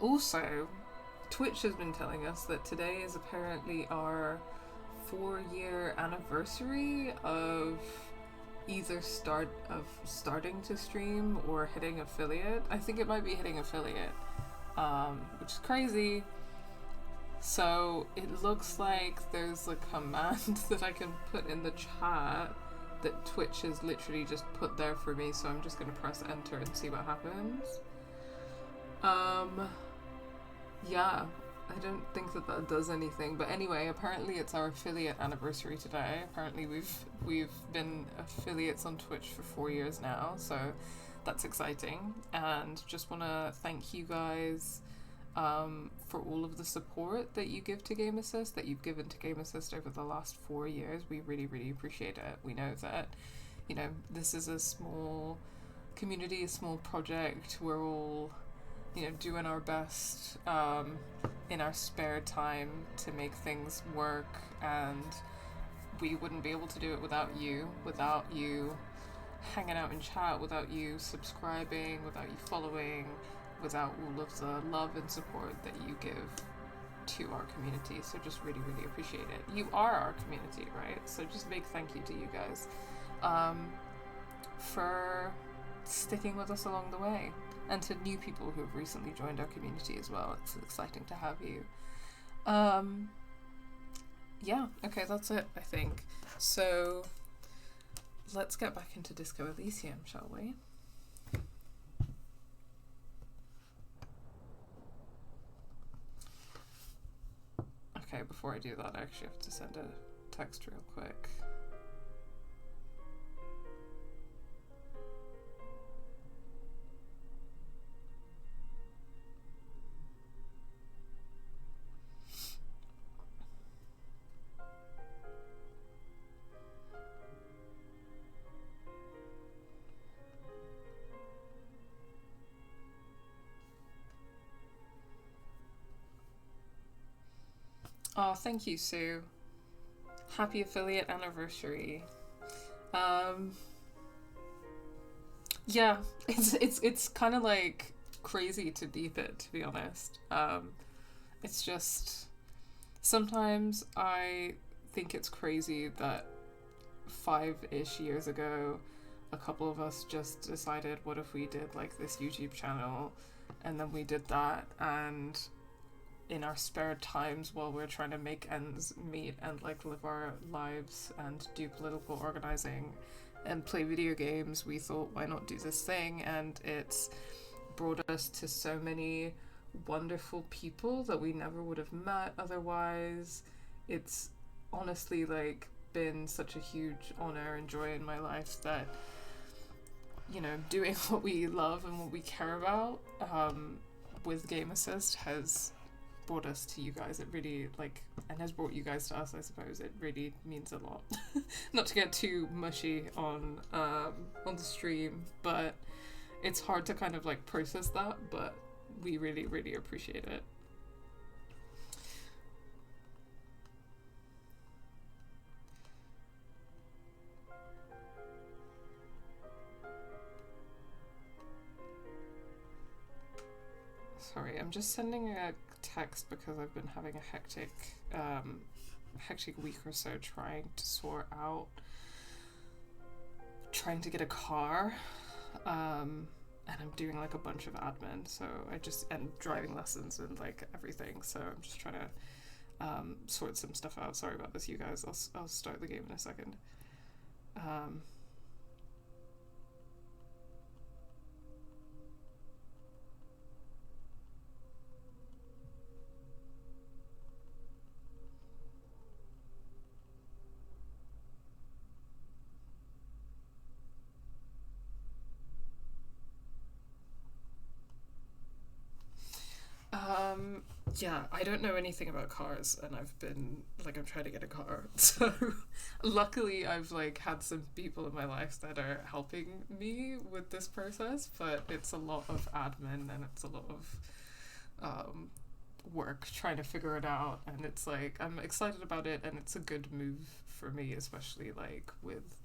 Also, Twitch has been telling us that today is apparently our 4-year anniversary of either starting to stream or hitting affiliate. I think it might be hitting affiliate, which is crazy. So it looks like there's a command that I can put in the chat that Twitch has literally just put there for me, so I'm just going to press enter and see what happens. Yeah, I don't think that does anything, but anyway, apparently it's our affiliate anniversary today. Apparently we've been affiliates on Twitch for 4 years now, so that's exciting. And just want to thank you guys for all of the support that you give to Game Assist, that you've given to Game Assist over the last 4 years. We really, really appreciate it. We know that, this is a small community, a small project. We're all, doing our best in our spare time to make things work, and we wouldn't be able to do it without you hanging out in chat, without you subscribing, without you following, without all of the love and support that you give to our community. So just really, really appreciate it. You are our community, right? So just a big thank you to you guys for sticking with us along the way, and to new people who have recently joined our community as well. It's exciting to have you. Yeah, okay, that's it, I think. So let's get back into Disco Elysium, shall we? Okay, before I do that, I actually have to send a text real quick. Oh, thank you, Sue. Happy affiliate anniversary. Yeah, it's kind of like crazy to deep it, to be honest. It's just sometimes I think it's crazy that 5-ish years ago, a couple of us just decided, what if we did like this YouTube channel, and then we did that, and in our spare times while we're trying to make ends meet and like live our lives and do political organizing and play video games, we thought, why not do this thing? And it's brought us to so many wonderful people that we never would have met otherwise. It's honestly like been such a huge honor and joy in my life that, doing what we love and what we care about with Game Assist has brought us to you guys. It really and has brought you guys to us, I suppose. It really means a lot. Not to get too mushy on the stream, but it's hard to kind of process that, but we really, really appreciate it. Sorry, I'm just sending a text because I've been having a hectic week or so trying to get a car, and I'm doing a bunch of admin, so and driving lessons and everything, so I'm just trying to sort some stuff out. Sorry about this, you guys. I'll start the game in a second. Yeah, I don't know anything about cars, and I've been I'm trying to get a car. So luckily I've had some people in my life that are helping me with this process, but it's a lot of admin and it's a lot of work trying to figure it out, and it's I'm excited about it, and it's a good move for me, especially with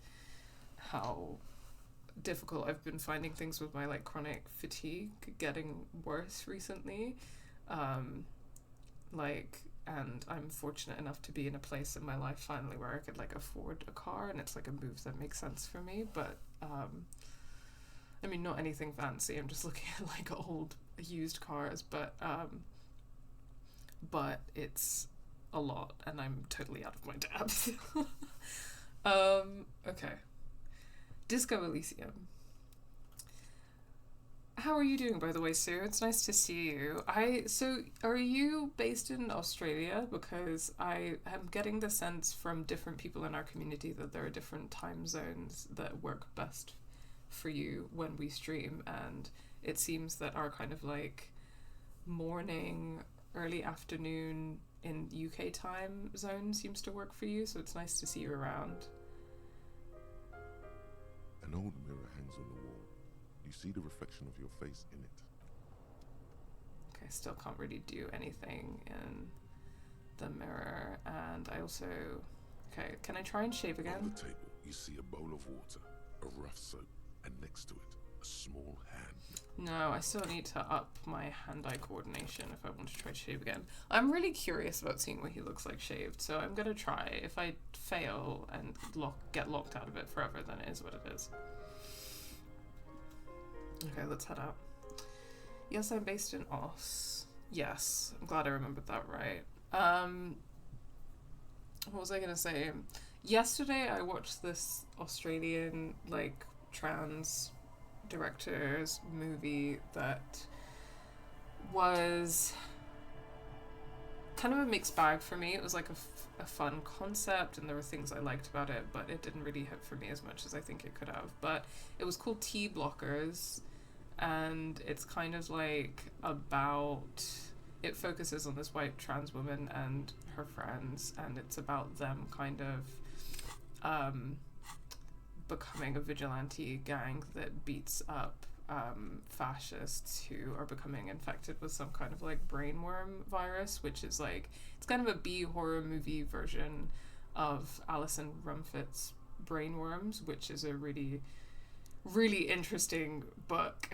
how difficult I've been finding things with my chronic fatigue getting worse recently. Like, and I'm fortunate enough to be in a place in my life finally where I could like afford a car, and it's like a move that makes sense for me. But I mean, not anything fancy. I'm just looking at like old used cars, but it's a lot, and I'm totally out of my depth. Okay. Disco Elysium. How are you doing, by the way, Sue? It's nice to see you. So are you based in Australia? Because I am getting the sense from different people in our community that there are different time zones that work best for you when we stream, and it seems that our kind of like morning, early afternoon in UK time zone seems to work for you, so it's nice to see you around. An old mirror hangs on the wall. You see the reflection of your face in it. Okay, still can't really do anything in the mirror, and I also... Okay, can I try and shave again? On the table, you see a bowl of water, a rough soap, and next to it, a small hand. No, I still need to up my hand-eye coordination if I want to try to shave again. I'm really curious about seeing what he looks like shaved, so I'm gonna try. If I fail and get locked out of it forever, then it is what it is. Okay, let's head out. Yes, I'm based in Oz. Yes, I'm glad I remembered that right. What was I gonna say? Yesterday I watched this Australian, like, trans director's movie that was kind of a mixed bag for me. It was like a fun concept, and there were things I liked about it, but it didn't really hit for me as much as I think it could have. But it was called T Blockers, and it's kind of like about... It focuses on this white trans woman and her friends, and it's about them kind of becoming a vigilante gang that beats up fascists who are becoming infected with some kind of like brainworm virus, which is like, it's kind of a B horror movie version of Alison Rumfitt's Brainworms, which is a really, really interesting book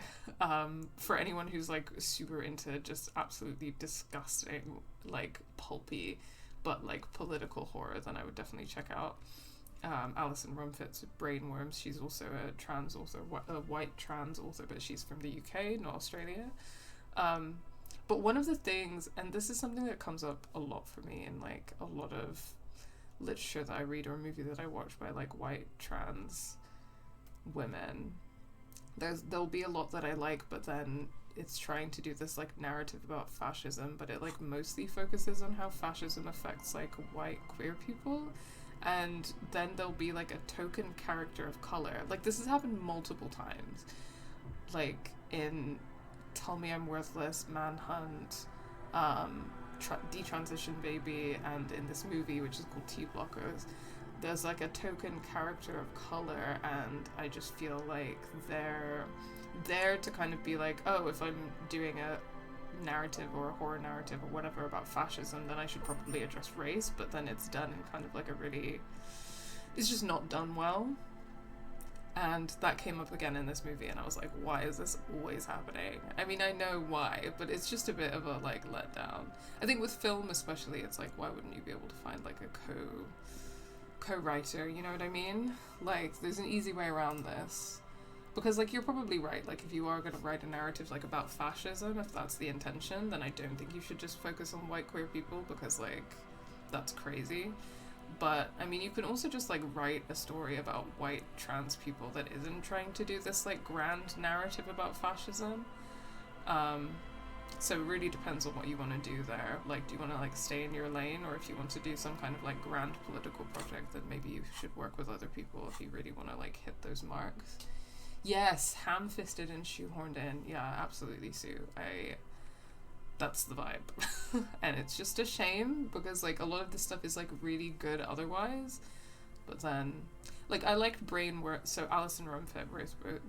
for anyone who's like super into just absolutely disgusting, like pulpy but like political horror. Then I would definitely check out Alison Rumfitt's Brainworms. She's also a trans author, a white trans author, but she's from the UK, not Australia. But one of the things, and this is something that comes up a lot for me in like a lot of literature that I read or a movie that I watch by like white trans women, there'll be a lot that I like, but then it's trying to do this like narrative about fascism, but it like mostly focuses on how fascism affects like white queer people. And then there'll be like a token character of color. Like this has happened multiple times. Like in Tell Me I'm Worthless, Manhunt, Detransition Baby, and in this movie which is called T Blockers, there's like a token character of color, and I just feel like they're there to kind of be like, oh, if I'm doing a narrative or a horror narrative or whatever about fascism, then I should probably address race, but then it's done in kind of like a really, it's just not done well. And that came up again in this movie, and I was like, why is this always happening? I mean, I know why, but it's just a bit of a like letdown. I think with film especially, it's like, why wouldn't you be able to find like a co-writer, you know what I mean? Like there's an easy way around this. Because, like, you're probably right. Like, if you are going to write a narrative, like, about fascism, if that's the intention, then I don't think you should just focus on white queer people, because, like, that's crazy. But, I mean, you can also just, like, write a story about white trans people that isn't trying to do this, like, grand narrative about fascism. So it really depends on what you want to do there. Like, do you want to, like, stay in your lane, or if you want to do some kind of, like, grand political project, then maybe you should work with other people if you really want to, like, hit those marks. Yes, ham-fisted and shoehorned in. Yeah, absolutely, Sue. That's the vibe. And it's just a shame, because, like, a lot of this stuff is, like, really good otherwise. But then, like, I liked Brainworms. So Alison Rumfitt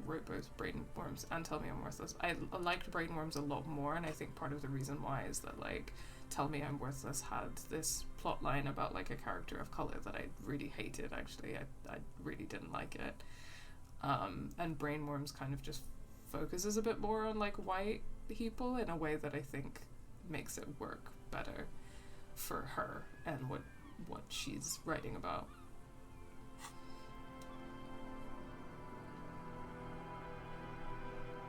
wrote both Brainworms and Tell Me I'm Worthless. I liked Brainworms a lot more, and I think part of the reason why is that, like, Tell Me I'm Worthless had this plot line about, like, a character of color that I really hated, actually. I really didn't like it. And Brainworms kind of just focuses a bit more on like white people in a way that I think makes it work better for her and what she's writing about.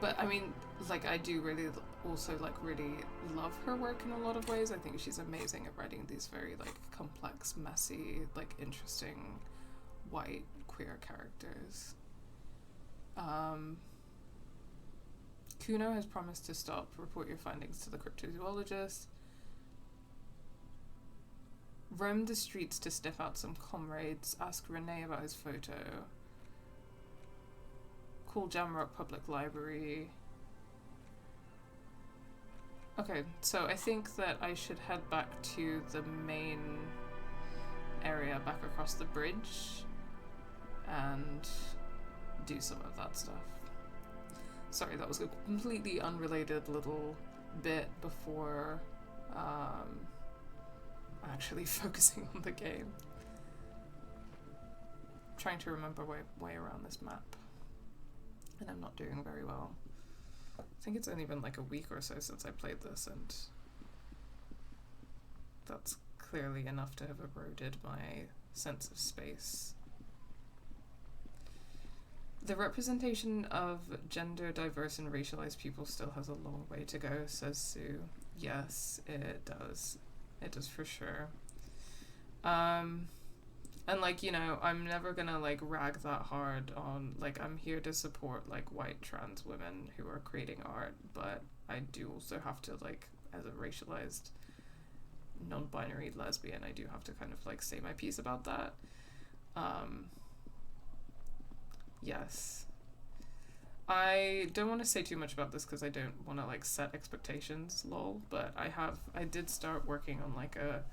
But I mean, like, I do really also like really love her work in a lot of ways. I think she's amazing at writing these very like complex, messy, like interesting white queer characters. Kuno has promised to stop. Report your findings to the cryptozoologist. Roam the streets to sniff out some comrades. Ask Renee about his photo. Call Jamrock Public Library. Okay, so I think that I should head back to the main area back across the bridge and do some of that stuff. Sorry, that was a completely unrelated little bit before actually focusing on the game. I'm trying to remember way around this map, and I'm not doing very well. I think it's only been like a week or so since I played this, and that's clearly enough to have eroded my sense of space. The representation of gender diverse and racialized people still has a long way to go, says Sue. Yes, it does. It does for sure. And like, you know, I'm never gonna like rag that hard on, like, I'm here to support like white trans women who are creating art, but I do also have to, like, as a racialized non-binary lesbian, I do have to kind of like say my piece about that. Yes. I don't want to say too much about this because I don't want to like set expectations, lol, but I did start working on like a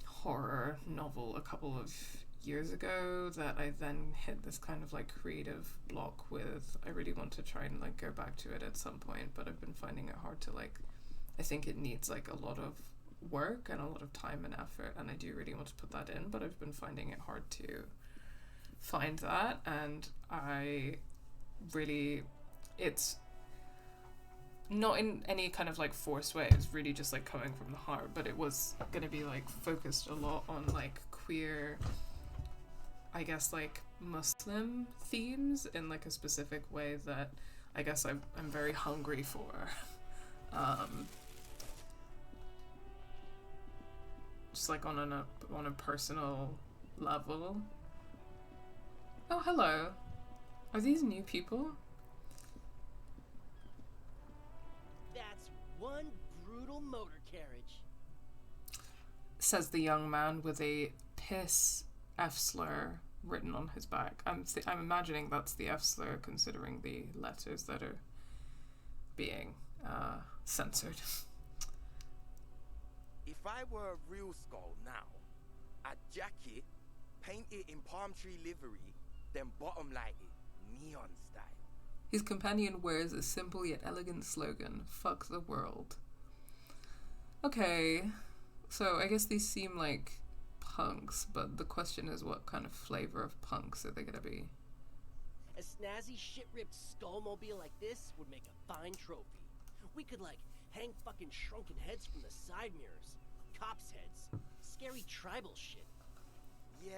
horror novel a couple of years ago that I then hit this kind of like creative block with. I really want to try and like go back to it at some point, but I've been finding it hard to like, I think it needs like a lot of work and a lot of time and effort, and I do really want to put that in, but I've been finding it hard to find that, and it's not in any kind of like forced way, it's really just like coming from the heart, but it was gonna be like focused a lot on like queer, I guess like Muslim themes in like a specific way that I guess I'm very hungry for. Just like on a personal level. Oh, hello. Are these new people? That's one brutal motor carriage, says the young man with a piss F slur written on his back. I'm imagining that's the F slur, considering the letters that are being censored. If I were a real skull now, I'd jack it, paint it in palm tree livery, then bottom light it, neon style. His companion wears a simple yet elegant slogan, "Fuck the world." Okay, so I guess these seem like punks, but the question is, what kind of flavor of punks are they gonna be? a snazzy shit-ripped skullmobile like this would make a fine trophy. We could like hang fucking shrunken heads from the side mirrors, cops' heads, scary tribal shit. Yeah,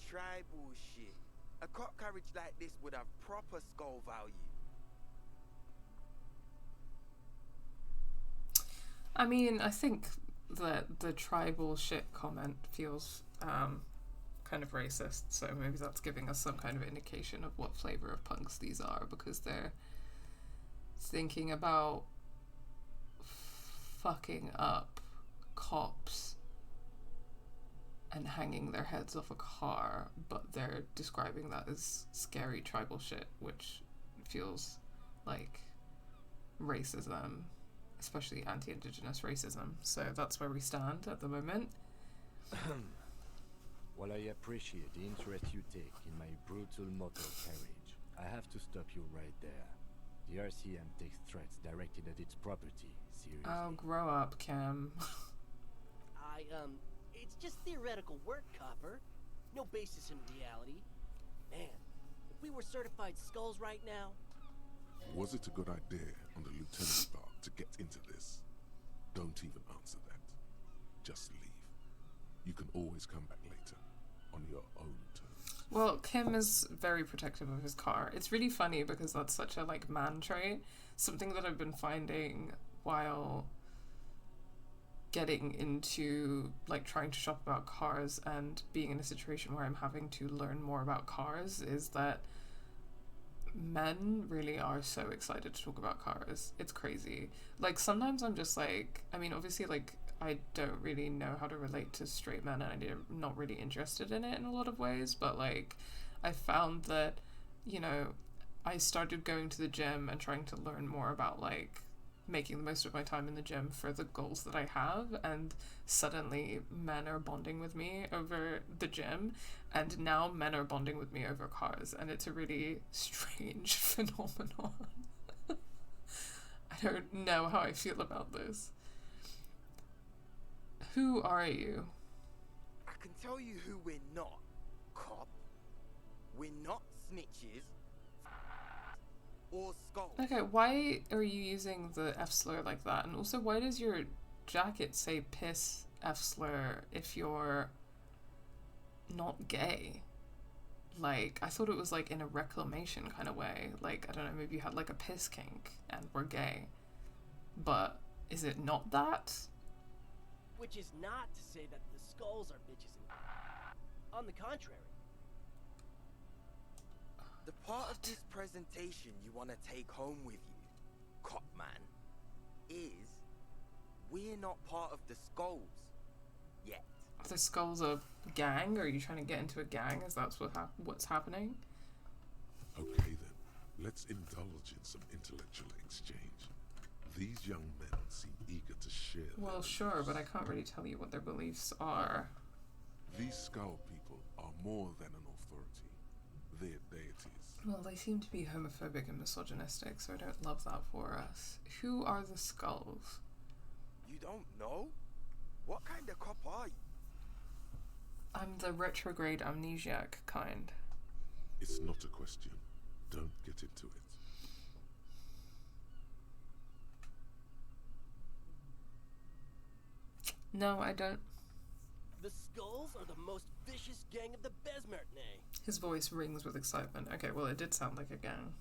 tribal shit. A cop carriage like this would have proper skull value. I mean, I think that the tribal shit comment feels kind of racist, so maybe that's giving us some kind of indication of what flavor of punks these are, because they're thinking about fucking up cops and hanging their heads off a car, but they're describing that as scary tribal shit, which feels like racism, especially anti-indigenous racism. So that's where we stand at the moment. While I appreciate the interest you take in my brutal motor carriage, I have to stop you right there. The RCM takes threats directed at its property seriously. Oh, grow up, Cam. It's just theoretical work, Copper. No basis in reality. Man, if we were certified skulls right now... Was it a good idea on the lieutenant's part to get into this? always come back later, on your own terms. Well, Kim is very protective of his car. It's really funny because that's such a like man trait. Something that I've been finding while getting into like trying to shop about cars and being in a situation where I'm having to learn more about cars is that men really are so excited to talk about cars. It's crazy. Like sometimes I'm just like, I mean obviously like I don't really know how to relate to straight men and I'm not really interested in it in a lot of ways, but like I found that, you know, I started going to the gym and trying to learn more about like making the most of my time in the gym for the goals that I have, and suddenly men are bonding with me over the gym, and now men are bonding with me over cars, and it's a really strange phenomenon. I don't know how I feel about this. Who are you? I can tell you who we're not, cop. We're not snitches or skulls. Okay, why are you using the F slur like that? And also, why does your jacket say piss F slur if you're not gay? Like, I thought it was like in a reclamation kind of way. Like, I don't know, maybe you had like a piss kink and were gay. But is it not that? Which is not to say that the skulls are bitches on the contrary. The part of this presentation you want to take home with you, cop man, is we're not part of the skulls yet. The Skulls a gang? Are you trying to get into a gang? Is that what's happening? Okay then, let's indulge in some intellectual exchange. These young men seem eager to share Well, their sure, beliefs. but I can't really tell you what their beliefs are. These skull people are more than an authority. They're deities. Well, they seem to be homophobic and misogynistic, so I don't love that for us. Who are the Skulls? You don't know? What kind of cop are you? I'm the retrograde amnesiac kind. It's not a question. Don't get into it. No, I don't. The skulls are the most vicious gang of the Besmertnay. His voice rings with excitement. Okay, well, it did sound like a gang.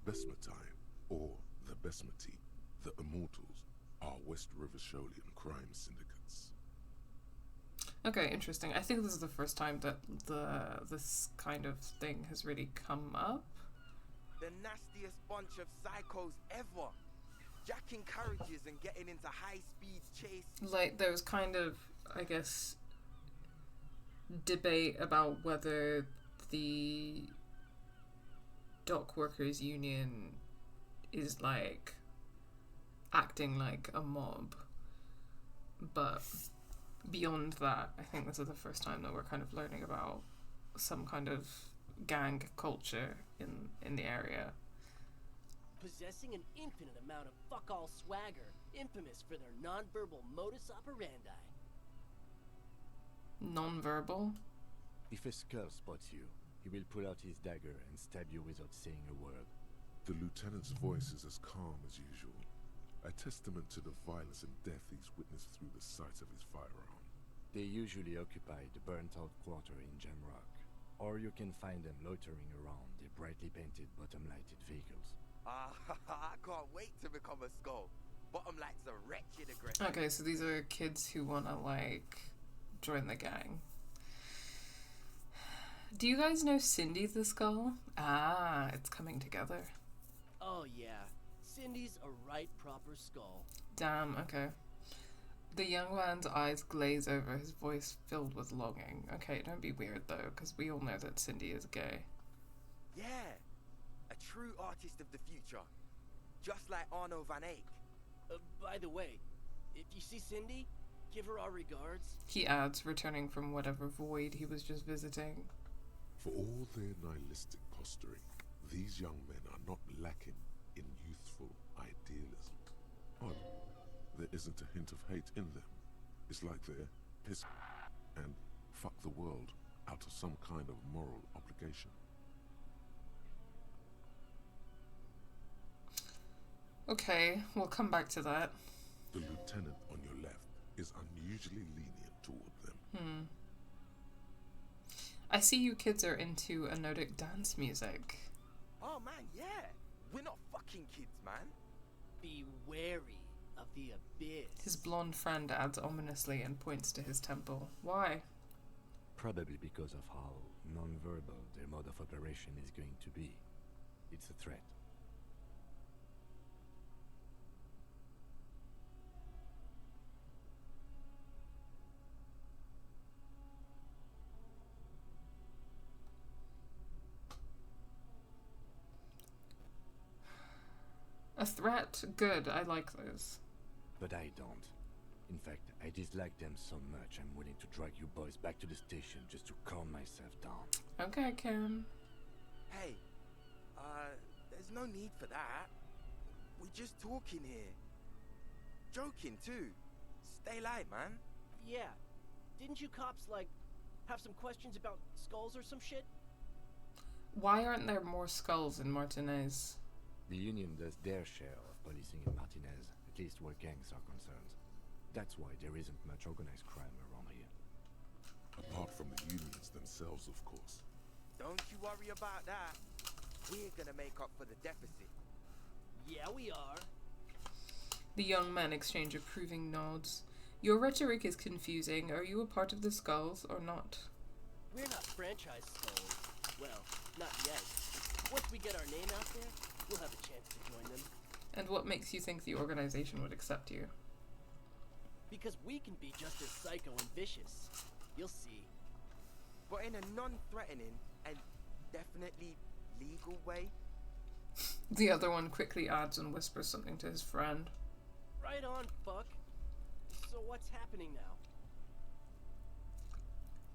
Besmatine, or the Besmati, the Immortals, are West River Sholian crime syndicates. Okay, interesting. I think this is the first time that this kind of thing has really come up. The nastiest bunch of psychos ever. Jacking carriages and getting into high-speed chase. Like, there was kind of, I guess, debate about whether the dock workers union is like acting like a mob, but beyond that, I think this is the first time that we're kind of learning about some kind of gang culture in the area. Possessing an infinite amount of fuck-all swagger, infamous for their non-verbal modus operandi. Non-verbal? If a skull spots you, he will pull out his dagger and stab you without saying a word. The lieutenant's voice is as calm as usual, a testament to the violence and death he's witnessed through the sight of his firearm. They usually occupy the burnt-out quarter in Jamrock, or you can find them loitering around their brightly painted bottom-lighted vehicles. I can't wait to become a skull. Bottom light's a wretched aggression. Okay, so these are kids who want to, like, join the gang. Do you guys know Cindy the Skull? Ah, it's coming together. Oh yeah, Cindy's a right proper skull. Damn, okay. The young man's eyes glaze over, his voice filled with longing. Okay, don't be weird though, because we all know that Cindy is gay. Yeah, a true artist of the future. Just like Arno van Eyck. By the way, if you see Cindy, give her our regards. He adds, returning from whatever void he was just visiting. For all their nihilistic posturing, these young men are not lacking in youthful idealism. Odd, there isn't a hint of hate in them. It's like they're piss and fuck the world out of some kind of moral obligation. Okay, we'll come back to that. The lieutenant on your left is unusually lenient toward them. I see you kids are into anodic dance music. Oh man, yeah. We're not fucking kids, man. Be wary of the abyss. His blonde friend adds ominously and points to his temple. Why? Probably because of how non-verbal their mode of operation is going to be. It's a threat. A threat? Good, I like those. But I don't. In fact, I dislike them so much I'm willing to drag you boys back to the station just to calm myself down. Okay, Kim. Hey, there's no need for that. We're just talking here. Joking too. Stay light, man. Yeah. Didn't you cops, like, have some questions about skulls or some shit? Why aren't there more skulls in Martinez? The Union does their share of policing in Martinez, at least where gangs are concerned. That's why there isn't much organized crime around here. Apart from the unions themselves, of course. Don't you worry about that. We're gonna make up for the deficit. Yeah, we are. The young men exchange approving nods. Your rhetoric is confusing. Are you a part of the skulls or not? We're not franchise skulls. Well, not yet. Once we get our name out there, we'll have a chance to join them. And what makes you think the organization would accept you? Because we can be just as psycho and vicious. You'll see. But in a non-threatening and definitely legal way. The other one quickly adds and whispers something to his friend. Right on, fuck. So what's happening now?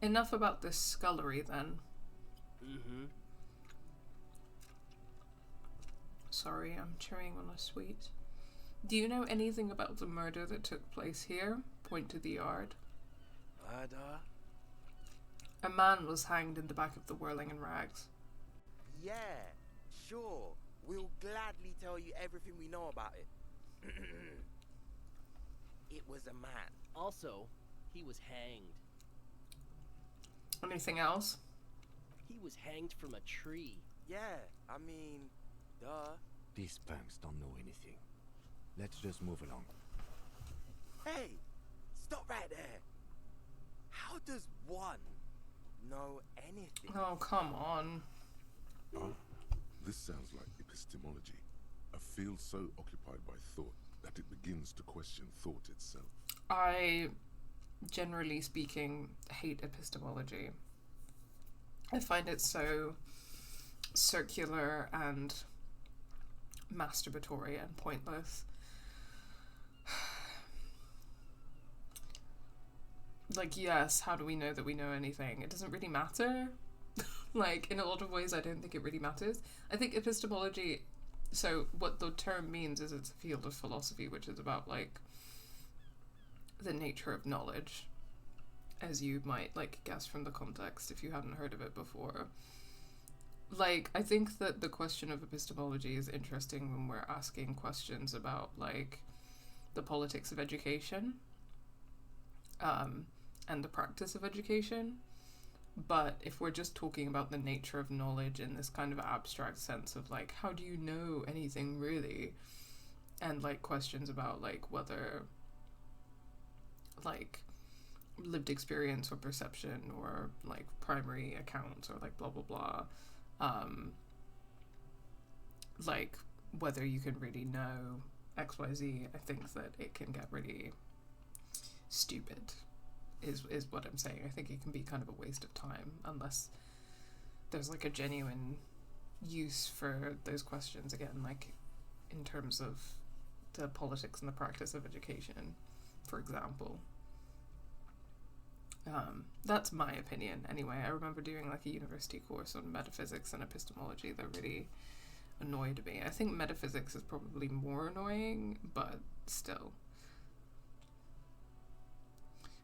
Enough about this scullery, then. Mm-hmm. Sorry, I'm chewing on a sweet. Do you know anything about the murder that took place here? Point to the yard. Murder? A man was hanged in the back of the Whirling in Rags. Yeah, sure. We'll gladly tell you everything we know about it. It was a man. Also, he was hanged. Anything else? He was hanged from a tree. Yeah, I mean, duh. These punks don't know anything. Let's just move along. Hey, stop right there. How does one know anything? Oh, come on. This sounds like epistemology. A field so occupied by thought that it begins to question thought itself. I, generally speaking, hate epistemology. I find it so circular and masturbatory and pointless. Like, yes, how do we know that we know anything? It doesn't really matter. Like, in a lot of ways, I don't think it really matters. I think epistemology, so what the term means is it's a field of philosophy which is about, like, the nature of knowledge, as you might, like, guess from the context if you hadn't heard of it before. Like, I think that the question of epistemology is interesting when we're asking questions about, like, the politics of education, and the practice of education. But if we're just talking about the nature of knowledge in this kind of abstract sense of, like, how do you know anything really? And, like, questions about, like, whether, like, lived experience or perception or, like, primary accounts or, like, blah, blah, blah. Like, whether you can really know XYZ, I think that it can get really stupid. Is what I'm saying. I think it can be kind of a waste of time unless there's, like, a genuine use for those questions, again, like, in terms of the politics and the practice of education, for example. That's my opinion anyway. I remember doing, like, a university course on metaphysics and epistemology that really annoyed me. I think metaphysics is probably more annoying, but still.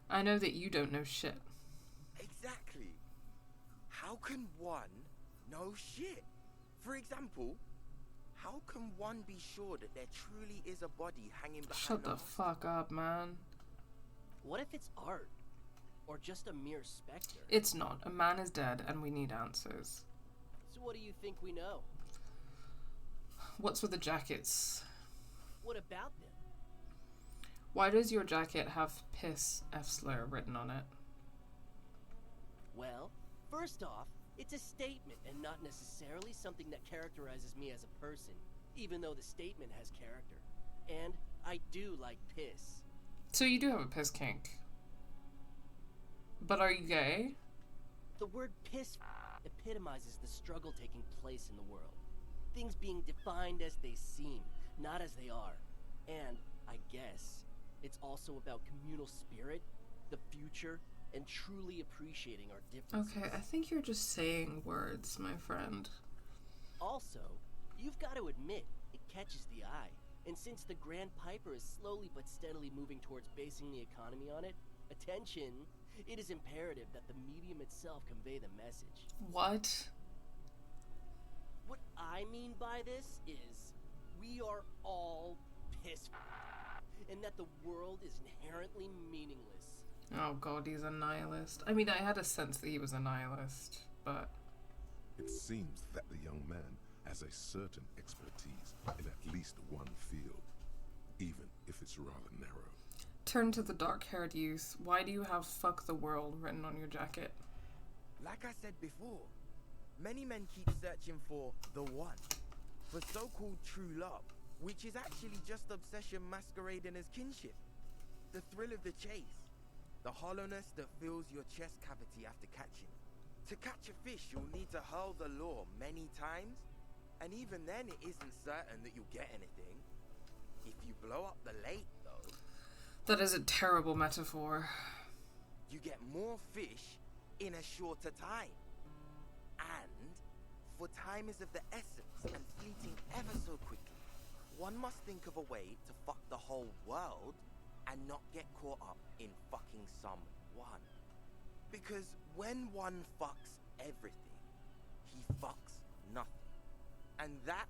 I know that you don't know shit. Exactly. How can one know shit? For example, how can one be sure that there truly is a body hanging behind Shut the fuck up, man. What if it's art? Or just a mere specter? It's not. A man is dead and we need answers. So what do you think we know? What's with the jackets? What about them? Why does your jacket have piss F slur written on it? Well, first off, it's a statement and not necessarily something that characterizes me as a person, even though the statement has character. And I do like piss. So you do have a piss kink. But are you gay? The word piss epitomizes the struggle taking place in the world. Things being defined as they seem, not as they are. And, I guess, it's also about communal spirit, the future, and truly appreciating our differences. Okay, I think you're just saying words, my friend. Also, you've got to admit, it catches the eye. And since the Grand Piper is slowly but steadily moving towards basing the economy on it, attention, it is imperative that the medium itself convey the message. What? What I mean by this is, we are all piss and that the world is inherently meaningless. Oh god, he's a nihilist. I mean, I had a sense that he was a nihilist, but... It seems that the young man has a certain expertise in at least one field, even if it's rather narrow. Turn to the dark-haired youth. Why do you have "fuck the world" written on your jacket? Like I said before, many men keep searching for the one, for so-called true love, which is actually just obsession masquerading as kinship. The thrill of the chase, the hollowness that fills your chest cavity after catching. To catch a fish, you'll need to hurl the lure many times, and even then it isn't certain that you'll get anything. If you blow up the lake, though... That is a terrible metaphor. You get more fish in a shorter time. And, for time is of the essence and fleeting ever so quickly, one must think of a way to fuck the whole world and not get caught up in fucking someone. Because when one fucks everything, he fucks nothing. And that,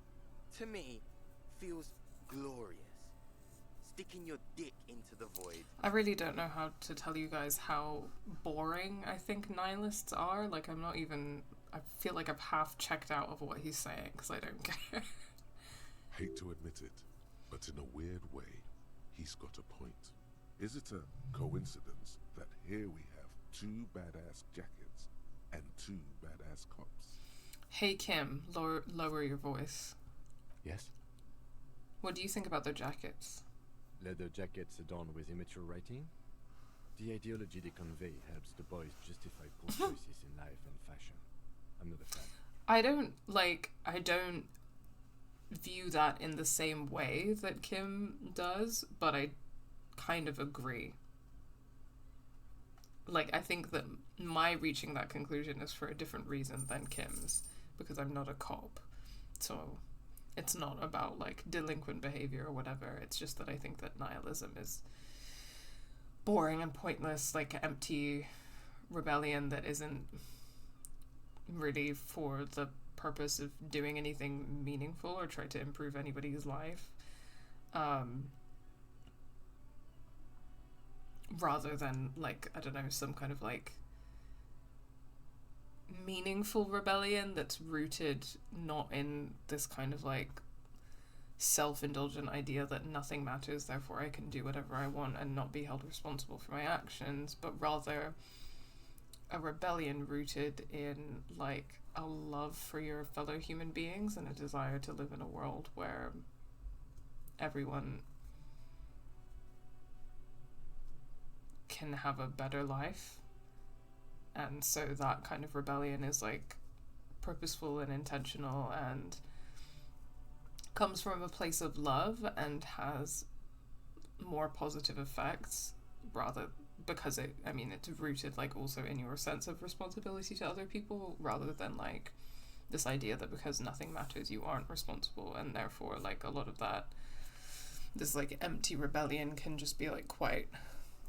to me, feels glorious. Sticking your dick into the void. I really don't know how to tell you guys how boring I think nihilists are. Like, I'm not even... I feel like I've half checked out of what he's saying because I don't care. Hate to admit it, but in a weird way, he's got a point. Is it a coincidence that here we have two badass jackets and two badass cops? Hey Kim, lower your voice. Yes? What do you think about their jackets? Leather jackets adorned with immature writing? The ideology they convey helps the boys justify poor choices in life and fashion. I'm not a fan. I don't view that in the same way that Kim does, but I kind of agree. Like, I think that my reaching that conclusion is for a different reason than Kim's, because I'm not a cop. So it's not about, like, delinquent behavior or whatever. It's just that I think that nihilism is boring and pointless, like empty rebellion that isn't really for the purpose of doing anything meaningful or try to improve anybody's life. Rather than, like, I don't know, some kind of, like, meaningful rebellion that's rooted not in this kind of, like, self-indulgent idea that nothing matters, therefore I can do whatever I want and not be held responsible for my actions, but rather a rebellion rooted in, like, a love for your fellow human beings and a desire to live in a world where everyone can have a better life. And so that kind of rebellion is, like, purposeful and intentional and comes from a place of love and has more positive effects, rather because it's rooted, like, also in your sense of responsibility to other people, rather than, like, this idea that because nothing matters you aren't responsible, and therefore, like, a lot of that, this, like, empty rebellion can just be, like, quite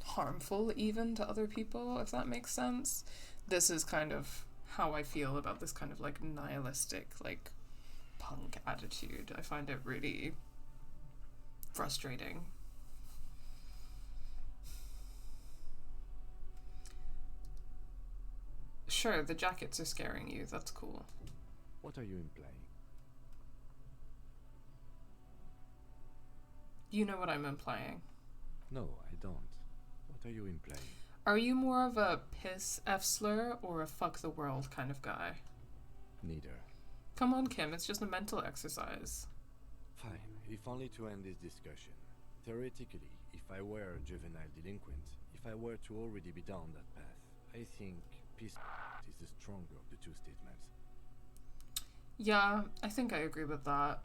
harmful even to other people, if that makes sense. This is kind of how I feel about this kind of, like, nihilistic, like, punk attitude. I find it really frustrating. Sure, the jackets are scaring you. That's cool. What are you implying? You know what I'm implying. No, I don't. What are you implying? Are you more of a piss F slur or a fuck the world kind of guy? Neither. Come on, Kim, it's just a mental exercise. Fine, if only to end this discussion. Theoretically, if I were a juvenile delinquent, if I were to already be down that path, I think peace is the stronger of the two statements. Yeah, I think I agree with that.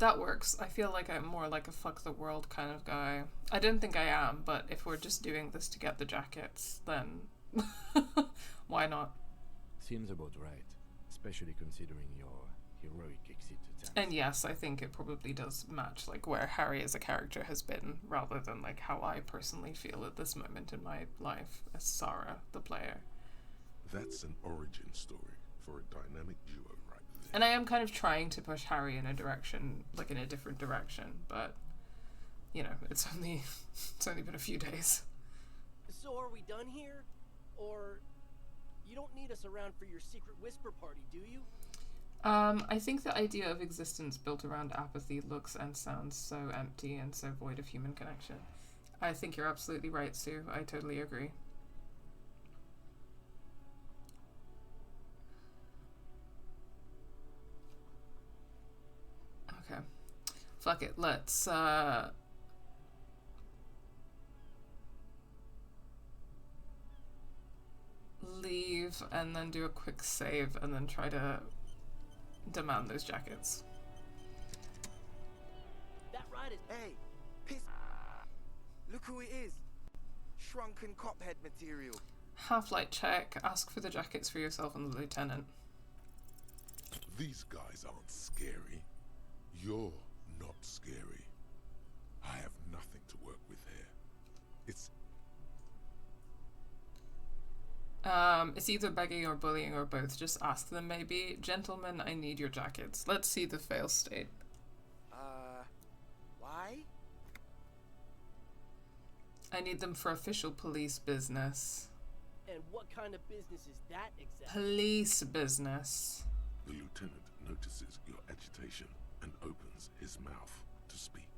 That works. I feel like I'm more like a fuck the world kind of guy. I don't think I am, but if we're just doing this to get the jackets, then why not? Seems about right, especially considering your heroic exit attempt. And yes, I think it probably does match like where Harry as a character has been, rather than like how I personally feel at this moment in my life as Sara, the player. That's an origin story for a dynamic duo right there. And I am kind of trying to push Harry in a direction, like in a different direction, but you know, it's only been a few days. So are we done here? Or you don't need us around for your secret whisper party, do you? I think the idea of existence built around apathy looks and sounds so empty and so void of human connection. I think you're absolutely right, Sue. I totally agree. Okay. Fuck it. Let's, leave and then do a quick save and then try to demand those jackets. That ride is... Hey, piss. Look who it is. Shrunken cophead material. Half-light check. Ask for the jackets for yourself and the lieutenant. These guys aren't scary. You're not scary. I have nothing to work with here. It's either begging or bullying or both. Just ask them maybe. Gentlemen, I need your jackets. Let's see the fail state. Why? I need them for official police business. And what kind of business is that exactly? Police business. The lieutenant notices your agitation and opens his mouth to speak,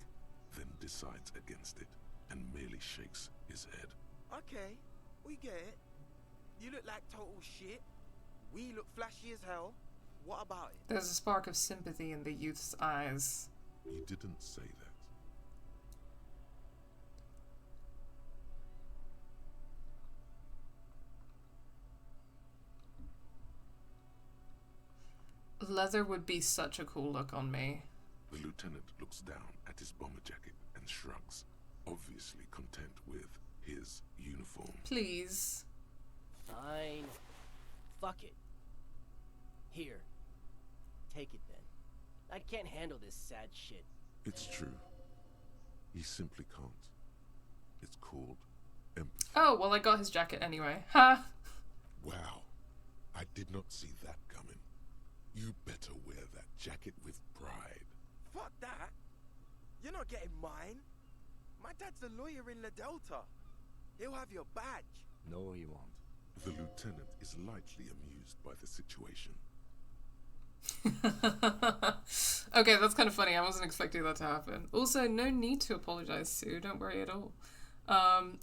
then decides against it and merely shakes his head. Okay, we get it. You look like total shit. We look flashy as hell. What about it? There's a spark of sympathy in the youth's eyes. He didn't say that. Leather would be such a cool look on me. The lieutenant looks down at his bomber jacket and shrugs, obviously content with his uniform. Please. Fine. Fuck it. Here. Take it then. I can't handle this sad shit. It's true. He simply can't. It's called empathy. Oh, well, I got his jacket anyway. Ha! Wow. I did not see that coming. You better wear that jacket with pride. Fuck that. You're not getting mine. My dad's a lawyer in La Delta. He'll have your badge. No, he won't. The lieutenant is lightly amused by the situation. Okay, that's kind of funny. I wasn't expecting that to happen. Also, no need to apologize, Sue. Don't worry at all.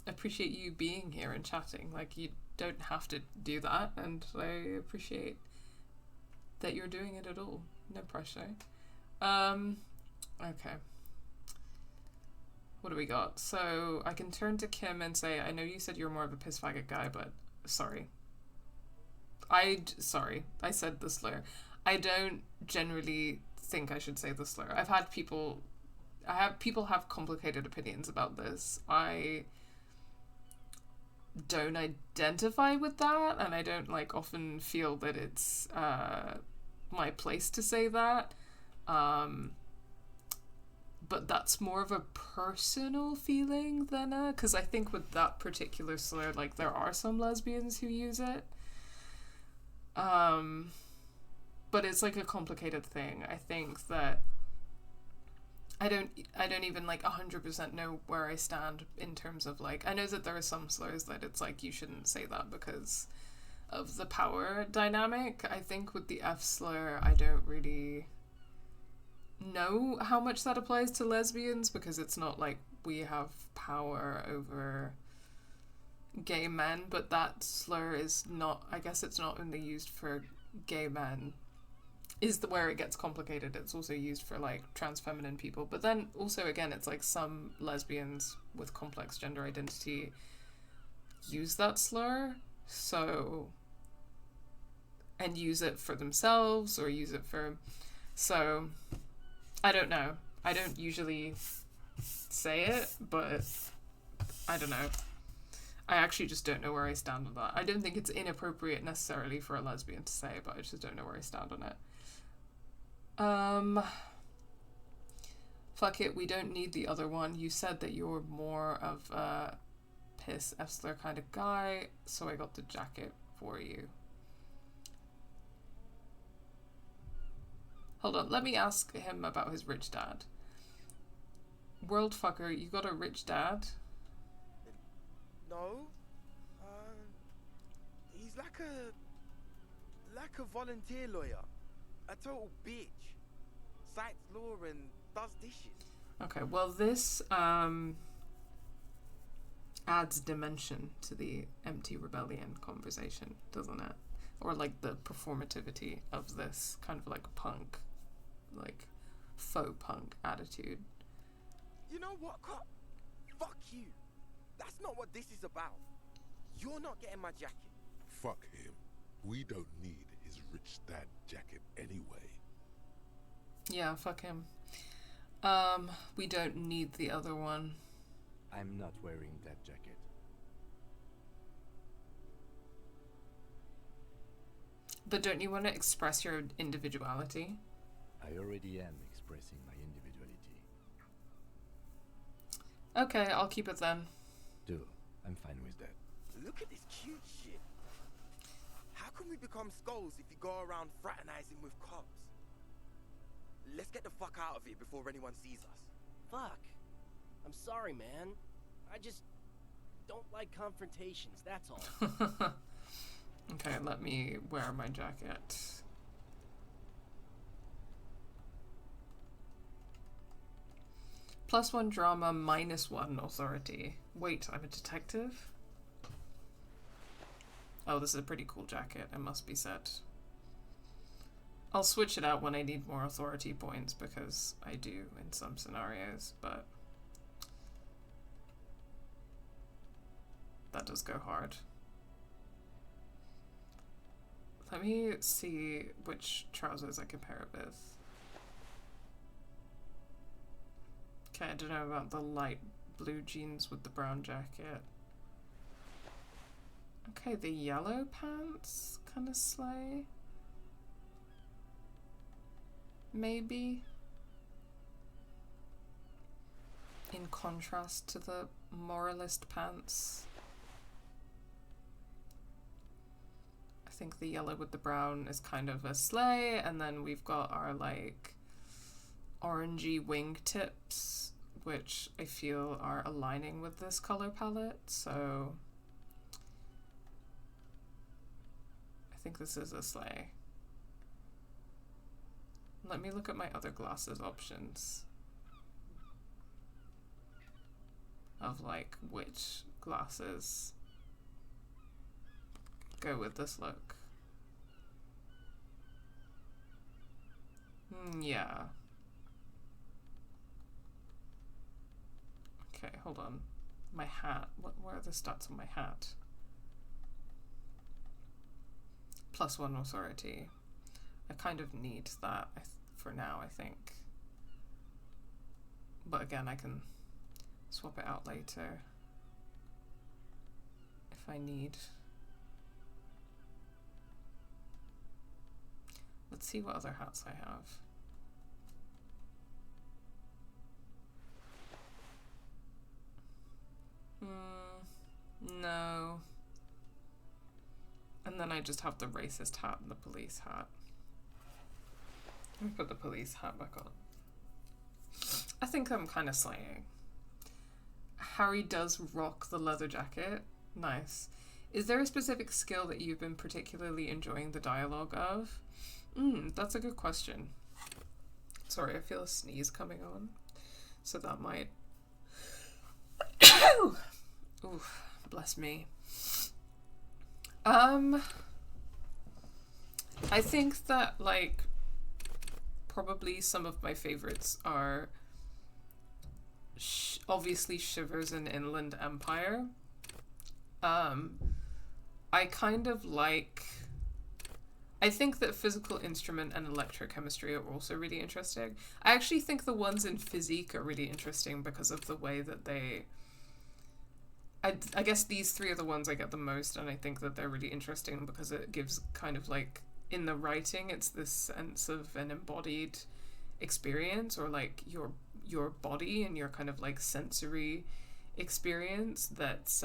Appreciate you being here and chatting. Like, you don't have to do that, and I appreciate that you're doing it at all. No pressure. Okay. What do we got? So, I can turn to Kim and say, I know you said you're more of a piss faggot guy, but sorry. Sorry, I said the slur. I don't generally think I should say the slur. People have complicated opinions about this. I don't identify with that, and I don't often feel that it's my place to say that. But that's more of a personal feeling than because I think with that particular slur, there are some lesbians who use it. But it's a complicated thing. I think that I don't even like 100% know where I stand in terms of like, I know that there are some slurs that it's like you shouldn't say that because of the power dynamic. I think with the F slur, I don't really know how much that applies to lesbians because it's not like we have power over gay men, but that slur is not, I guess it's not only used for gay men, is the where it gets complicated. It's also used for like trans feminine people, but then also again it's like some lesbians with complex gender identity use that slur, so, and use it for themselves or use it for, so I don't know. I don't usually say it, but I don't know. I actually just don't know where I stand on that. I don't think it's inappropriate necessarily for a lesbian to say, but I just don't know where I stand on it. Fuck it, we don't need the other one. You said that you're more of a piss F-slur kind of guy, so I got the jacket for you. Hold on, let me ask him about his rich dad. World fucker, you got a rich dad? No. He's like a volunteer lawyer. A total bitch. Cites law and does dishes. Okay, well this adds dimension to the empty rebellion conversation, doesn't it? Or like the performativity of this kind of like punk, like faux punk attitude. You know what, cop? Fuck you. That's not what this is about. You're not getting my jacket. Fuck him. We don't need his rich dad jacket anyway. Yeah, fuck him. We don't need the other one. I'm not wearing that jacket. But don't you want to express your individuality? I already am expressing my individuality. Okay, I'll keep it then. Do. I'm fine with that. Look at this cute shit. How can we become skulls if you go around fraternizing with cops? Let's get the fuck out of here before anyone sees us. Fuck. I'm sorry, man. I just don't like confrontations, that's all. Okay, let me wear my jacket. +1 drama, -1 authority. Wait, I'm a detective? Oh, this is a pretty cool jacket, it must be said. I'll switch it out when I need more authority points, because I do in some scenarios, but that does go hard. Let me see which trousers I compare it with. Okay, I don't know about the light blue jeans with the brown jacket. Okay, the yellow pants kind of slay. Maybe. In contrast to the moralist pants. I think the yellow with the brown is kind of a slay, and then we've got our like orangey wingtips, which I feel are aligning with this color palette, so I think this is a slay. Let me look at my other glasses options of like which glasses go with this look. Yeah. Okay, hold on. My hat. Where are the stats on my hat? +1 authority. I kind of need that for now, I think. But again, I can swap it out later if I need. Let's see what other hats I have. No. And then I just have the racist hat and the police hat. Let me put the police hat back on. think I'm kind of slaying. Harry does rock the leather jacket. Nice. Is there a specific skill that you've been particularly enjoying the dialogue of? That's a good question. Sorry, I feel a sneeze coming on. So that might... Ooh, bless me. I think that, like, probably some of my favorites are obviously Shivers and Inland Empire. I kind of like... I think that physical instrument and electrochemistry are also really interesting. I actually think the ones in physique are really interesting because of the way that they... I guess these three are the ones I get the most, and I think that they're really interesting because it gives kind of like, in the writing, it's this sense of an embodied experience, or like your body and your kind of like sensory experience that's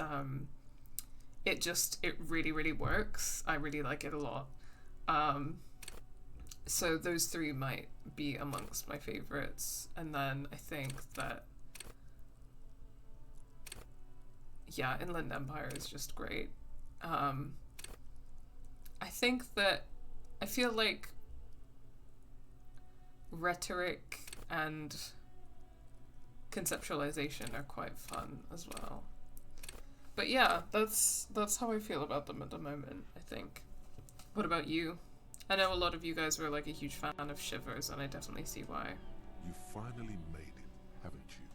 it really, really works. I really like it a lot. So those three might be amongst my favorites. And then I think that, yeah, Inland Empire is just great. I think that I feel like rhetoric and conceptualization are quite fun as well. But yeah, that's how I feel about them at the moment, I think. What about you? I know a lot of you guys were like a huge fan of Shivers, and I definitely see why. You finally made it, haven't you?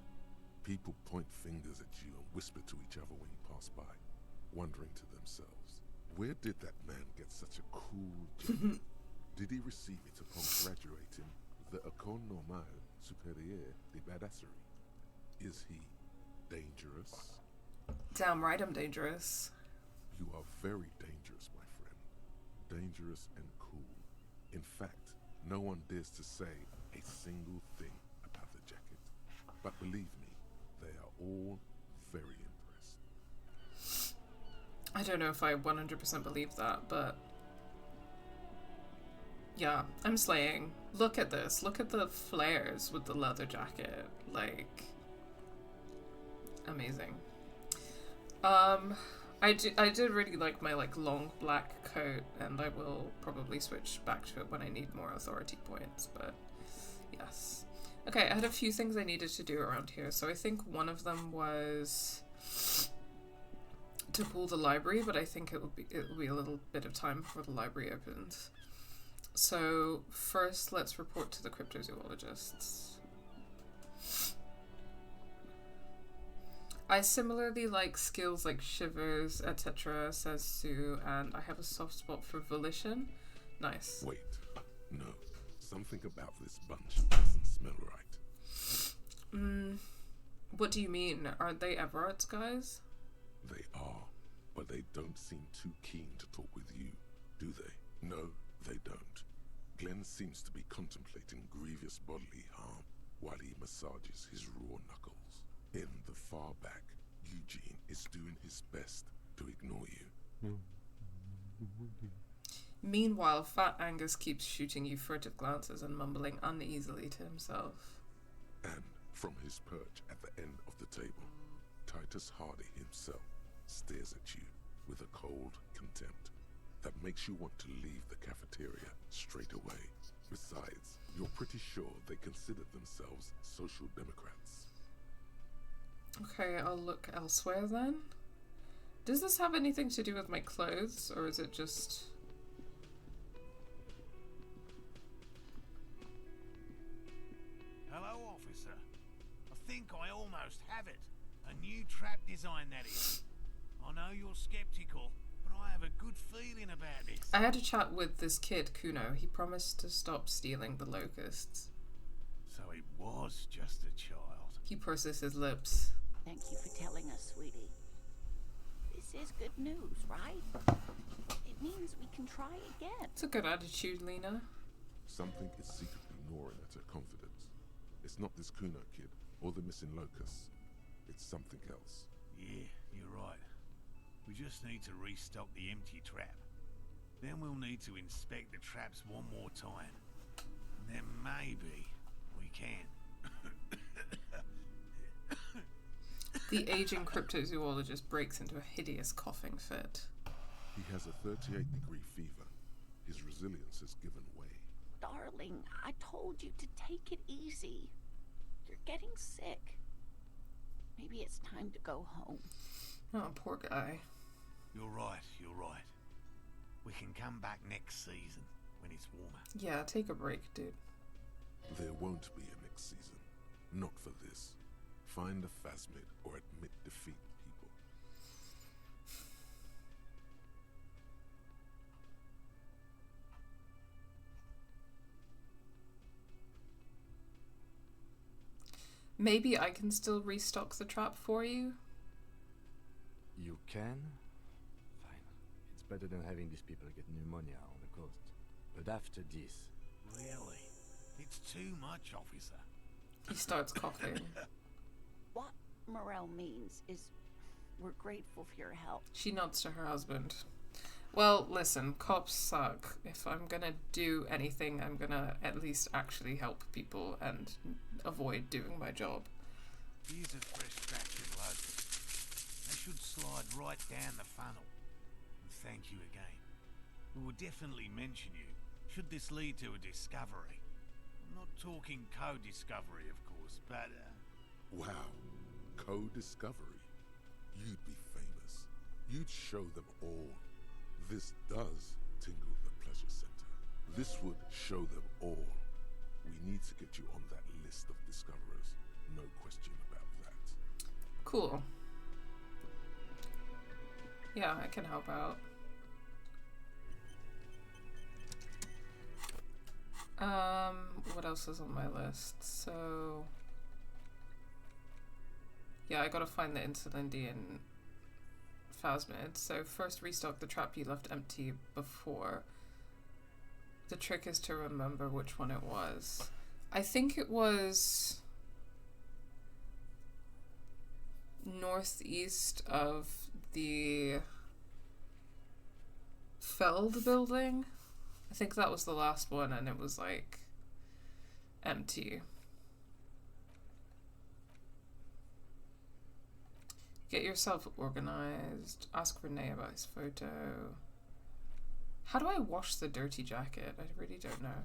People point fingers at you and whisper to each other when you pass by, wondering to themselves, where did that man get such a cool job? Did he receive it upon graduating the École Normale Supérieure de Badasserie? Is he dangerous? Damn right I'm dangerous. You are very dangerous, my friend. Dangerous and cool. In fact, no one dares to say a single thing about the jacket. But believe me, they are all very impressed. I don't know if I 100% believe that, but yeah, I'm slaying. Look at this. Look at the flares with the leather jacket. Like, amazing. I did really like my like long black coat, and I will probably switch back to it when I need more authority points, but yes. Okay, I had a few things I needed to do around here, so I think one of them was to pull the library, but I think it will be a little bit of time before the library opens. So first, let's report to the cryptozoologists. I similarly like skills like Shivers, etc., says Sue, and I have a soft spot for Volition. Nice. Wait, no. Something about this bunch doesn't smell right. What do you mean? Aren't they Everard's guys? They are, but they don't seem too keen to talk with you, do they? No, they don't. Glenn seems to be contemplating grievous bodily harm while he massages his raw knuckles. In the far back, Eugene is doing his best to ignore you. Meanwhile, Fat Angus keeps shooting you furtive glances and mumbling uneasily to himself. And from his perch at the end of the table, Titus Hardy himself stares at you with a cold contempt that makes you want to leave the cafeteria straight away. Besides, you're pretty sure they consider themselves social democrats. Okay, I'll look elsewhere then. Does this have anything to do with my clothes, or is it just... Hello, officer. I think I almost have it. A new trap design, that is. I know you're skeptical, but I have a good feeling about this. I had a chat with this kid, Kuno. He promised to stop stealing the locusts. So it was just a child. He purses his lips. Thank you for telling us, sweetie. This is good news, right? It means we can try again. It's a good attitude, Lena. Something is secretly gnawing at her confidence. It's not this Kuno kid or the missing locusts. It's something else. Yeah, you're right. We just need to restock the empty trap. Then we'll need to inspect the traps one more time. And then maybe we can. The aging cryptozoologist breaks into a hideous coughing fit. He has a 38-degree fever. His resilience has given way. Darling, I told you to take it easy. You're getting sick. Maybe it's time to go home. Oh, poor guy. You're right. We can come back next season when it's warmer. Yeah, take a break, dude. There won't be a next season. Not for this. Find a phasmid or admit defeat, people. Maybe I can still restock the trap for you? You can? Fine. It's better than having these people get pneumonia on the coast. But after this... Really? It's too much, officer. He starts coughing. What Morel means is we're grateful for your help. She nods to her husband. Well, listen, cops suck. If I'm gonna do anything, I'm gonna at least actually help people and avoid doing my job. Here's a fresh batch of locusts. They should slide right down the funnel. And thank you again. We will definitely mention you, should this lead to a discovery. I'm not talking co-discovery, of course, but... Wow. Co-discovery. You'd be famous. You'd show them all. This does tingle the pleasure center. This would show them all. We need to get you on that list of discoverers. No question about that. Cool. Yeah, I can help out. What else is on my list? So... yeah, I gotta find the Insulindian phasmid. So first restock the trap you left empty before. The trick is to remember which one it was. I think it was northeast of the Feld building. I think that was the last one and it was like empty. Get yourself organized. Ask Renee about his photo. How do I wash the dirty jacket? I really don't know.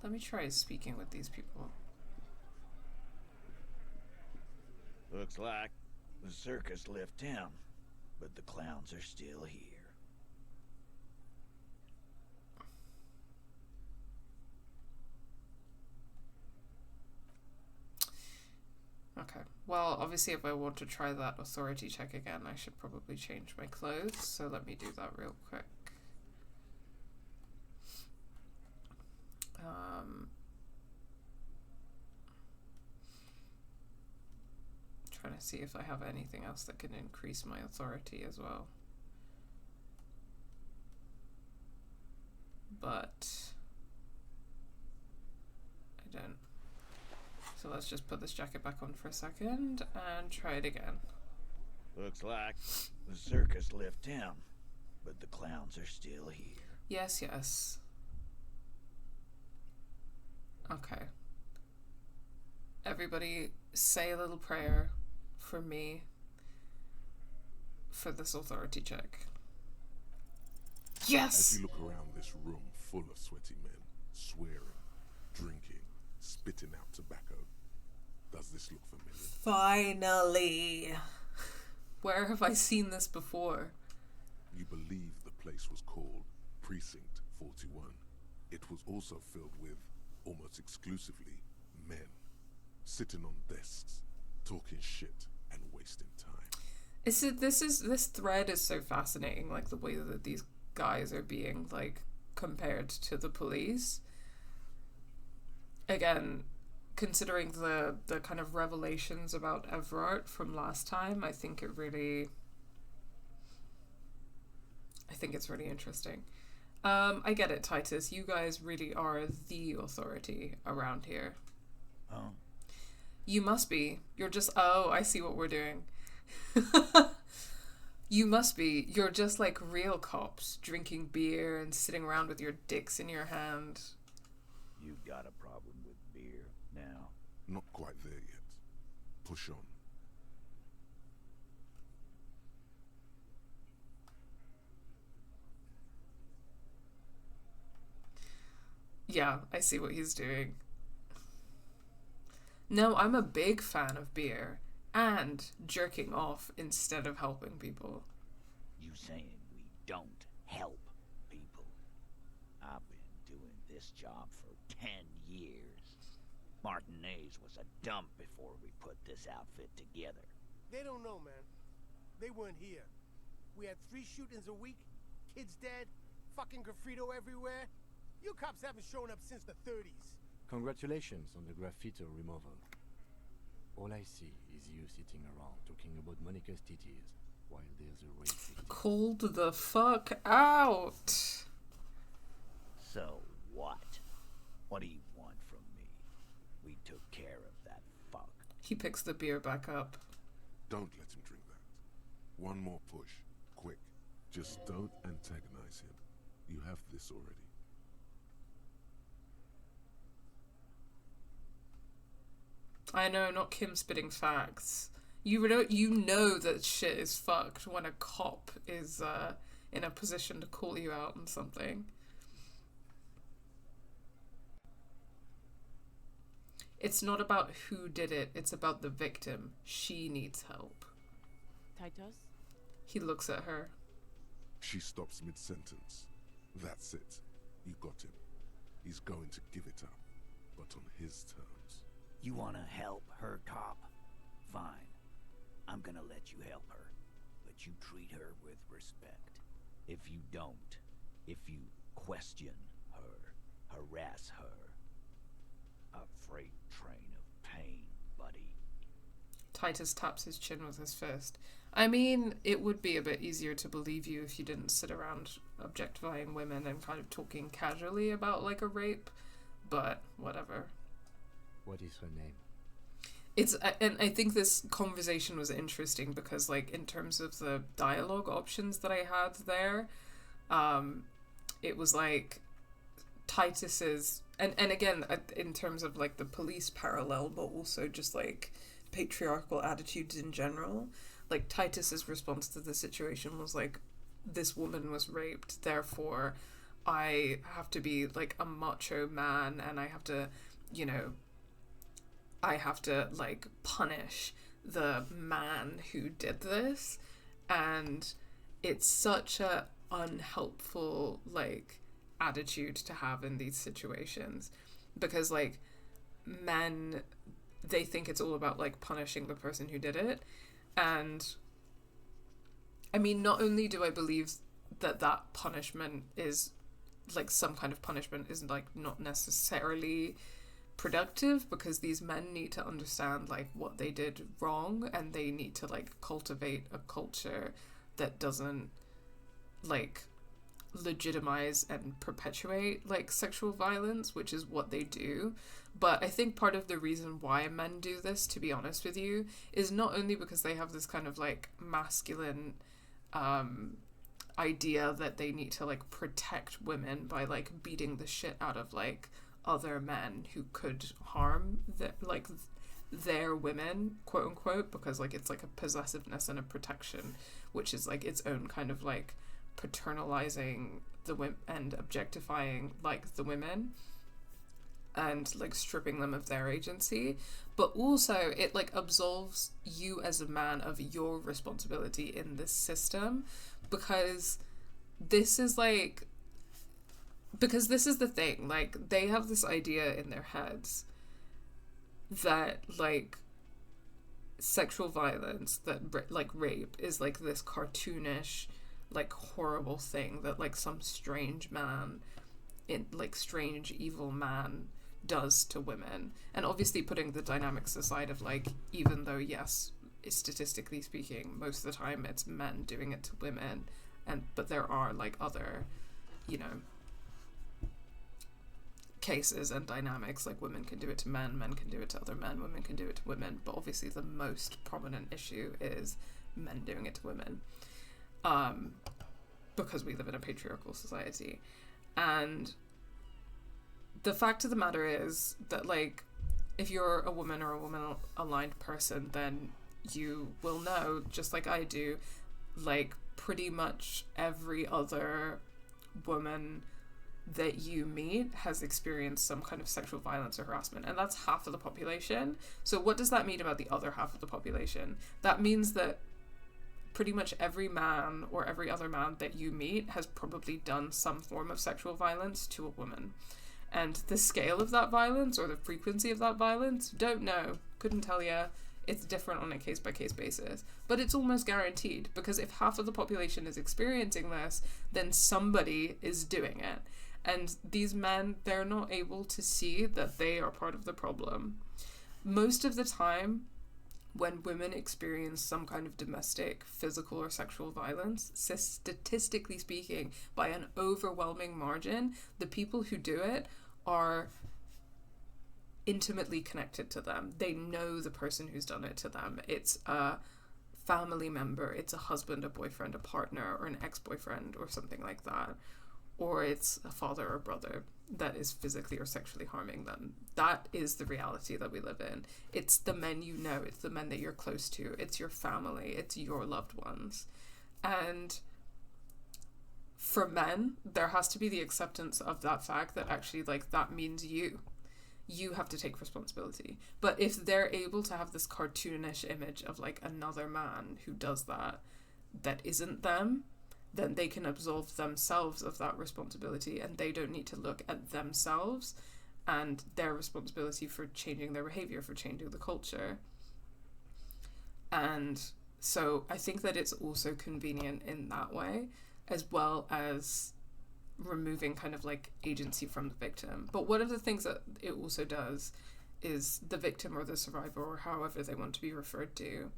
Let me try speaking with these people. Looks like the circus left town, but the clowns are still here. Okay. Well, obviously if I want to try that authority check again, I should probably change my clothes. So let me do that real quick. Trying to see if I have anything else that can increase my authority as well. But I don't. So let's just put this jacket back on for a second and try it again. Looks like the circus left town, but the clowns are still here. Yes, yes. Okay. Everybody say a little prayer for me for this authority check. Yes! As you look around this room full of sweaty men, swearing, drinking, spitting out tobacco, does this look familiar? Finally! Where have I seen this before? You believe the place was called Precinct 41. It was also filled with, almost exclusively, men. Sitting on desks, talking shit, and wasting time. This thread is so fascinating, like the way that these guys are being, like, compared to the police. Again, considering the kind of revelations about Everard from last time, I think it's really interesting. I get it, Titus. You guys really are the authority around here. Oh. You must be. You're just... oh, I see what we're doing. You must be. You're just like real cops, drinking beer and sitting around with your dicks in your hand. You've got a problem with beer now. Not quite there yet. push on. Yeah, I see what he's doing. No, I'm a big fan of beer and jerking off instead of helping people. You saying we don't help people? I've been doing this job for 10 years. Martinez was a dump before we put this outfit together. They don't know, man. They weren't here. We had 3 shootings a week, kids dead, fucking graffito everywhere. You cops haven't shown up since the 30s. Congratulations on the graffito removal. All I see is you sitting around talking about Monica's titties while there's a rape victim. Called the fuck out. So what? What do you want from me? We took care of that fuck. He picks the beer back up. Don't let him drink that. One more push. Quick. Just don't antagonize him. You have this already. I know, not Kim spitting facts. You know that shit is fucked when a cop is in a position to call you out on something. It's not about who did it, it's about the victim. She needs help. Titus? He looks at her. She stops mid-sentence. That's it. You got him. He's going to give it up, but on his terms. You wanna help her, cop? Fine. I'm gonna let you help her. But you treat her with respect. If you don't, if you question her, harass her, a freight train of pain, buddy. Titus taps his chin with his fist. I mean, it would be a bit easier to believe you if you didn't sit around objectifying women and kind of talking casually about, like, a rape, but whatever. What is her name? And I think this conversation was interesting because, like, in terms of the dialogue options that I had there, it was like Titus's, and again, in terms of, like, the police parallel, but also just, like, patriarchal attitudes in general, like, Titus's response to the situation was like, this woman was raped, therefore I have to be, like, a macho man, and I have to, you know, I have to, like, punish the man who did this. And it's such a unhelpful, like, attitude to have in these situations. Because, like, men, they think it's all about, like, punishing the person who did it. And, I mean, not only do I believe that that punishment is, like, some kind of punishment is, like, not necessarily productive, because these men need to understand, like, what they did wrong, and they need to, like, cultivate a culture that doesn't, like, legitimize and perpetuate, like, sexual violence, which is what they do. But I think part of the reason why men do this, to be honest with you, is not only because they have this kind of, like, masculine idea that they need to, like, protect women by, like, beating the shit out of, like, other men who could harm their women, quote unquote, because, like, it's like a possessiveness and a protection, which is, like, its own kind of, like, paternalizing the women and objectifying, like, the women and, like, stripping them of their agency. But also it, like, absolves you as a man of your responsibility in this system, because this is, like, because this is the thing, like, they have this idea in their heads that, like, sexual violence, that, like, rape is, like, this cartoonish, like, horrible thing that, like, some strange man, strange evil man does to women. And obviously putting the dynamics aside of, like, even though, yes, statistically speaking, most of the time it's men doing it to women, but there are, like, other, you know, cases and dynamics, like, women can do it to men, men can do it to other men, women can do it to women, but obviously the most prominent issue is men doing it to women, because we live in a patriarchal society. And the fact of the matter is that, like, if you're a woman or a woman-aligned person, then you will know, just like I do, like pretty much every other woman that you meet has experienced some kind of sexual violence or harassment, and that's half of the population. So what does that mean about the other half of the population? That means that pretty much every man or every other man that you meet has probably done some form of sexual violence to a woman. And the scale of that violence or the frequency of that violence, don't know, couldn't tell you. It's different on a case-by-case basis. But it's almost guaranteed, because if half of the population is experiencing this, then somebody is doing it. And these men, they're not able to see that they are part of the problem. Most of the time, when women experience some kind of domestic, physical, or sexual violence, statistically speaking, by an overwhelming margin, the people who do it are intimately connected to them. They know the person who's done it to them. It's a family member, it's a husband, a boyfriend, a partner, or an ex-boyfriend, or something like that. Or it's a father or brother that is physically or sexually harming them. That is the reality that we live in. It's the men you know, it's the men that you're close to, it's your family, it's your loved ones. And for men, there has to be the acceptance of that fact that actually, like, that means you have to take responsibility. But if they're able to have this cartoonish image of like another man who does that isn't them, then they can absolve themselves of that responsibility, and they don't need to look at themselves and their responsibility for changing their behavior, for changing the culture. And so I think that it's also convenient in that way, as well as removing kind of like agency from the victim. But one of the things that it also does is the victim or the survivor, or however they want to be referred to,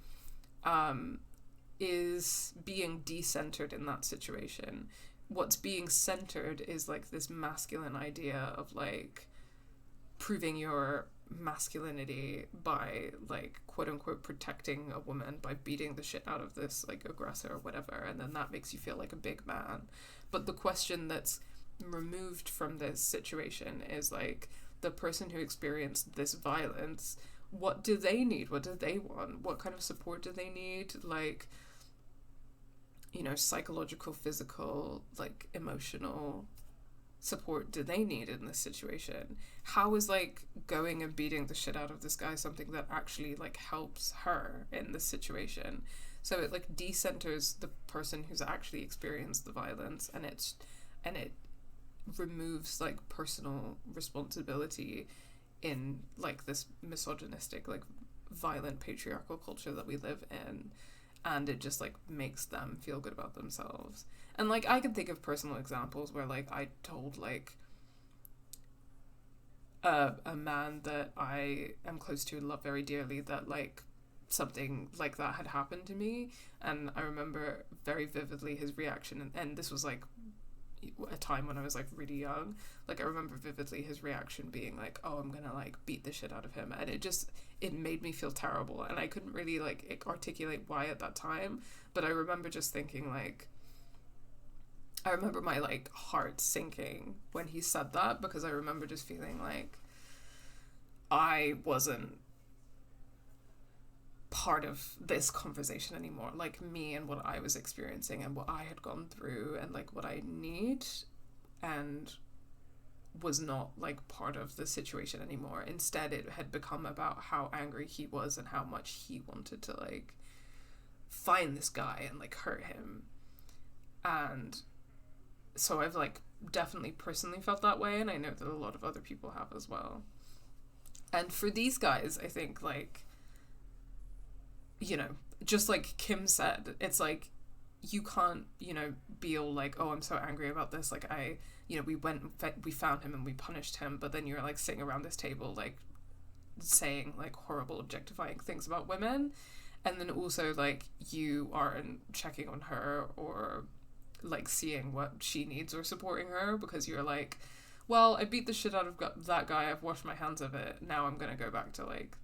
is being decentered in that situation. What's being centered is like this masculine idea of like proving your masculinity by like quote unquote protecting a woman by beating the shit out of this like aggressor or whatever, and then that makes you feel like a big man. But the question that's removed from this situation is like the person who experienced this violence, what do they need? What do they want? What kind of support do they need? Like, you know, psychological, physical, like emotional support do they need in this situation? How is like going and beating the shit out of this guy something that actually like helps her in this situation? So it like decenters the person who's actually experienced the violence, and it removes like personal responsibility in like this misogynistic, like violent patriarchal culture that we live in. And it just like makes them feel good about themselves. And like I can think of personal examples where like I told like a man that I am close to and love very dearly that like something like that had happened to me, and I remember very vividly his reaction, and this was like a time when I was like really young. Like I remember vividly his reaction being like, oh, I'm gonna like beat the shit out of him, and it made me feel terrible, and I couldn't really like articulate why at that time, but I remember just thinking like, I remember my like heart sinking when he said that, because I remember just feeling like I wasn't part of this conversation anymore. Like me and what I was experiencing and what I had gone through and like what I need, and was not like part of the situation anymore. Instead it had become about how angry he was and how much he wanted to like find this guy and like hurt him. And so I've like definitely personally felt that way, and I know that a lot of other people have as well. And for these guys, I think like, you know, just like Kim said, it's like you can't, you know, be all like, oh, I'm so angry about this, like we found him and we punished him, but then you're like sitting around this table like saying like horrible objectifying things about women, and then also like you aren't checking on her or like seeing what she needs or supporting her, because you're like, well, I beat the shit out of that guy, I've washed my hands of it, now I'm gonna go back to like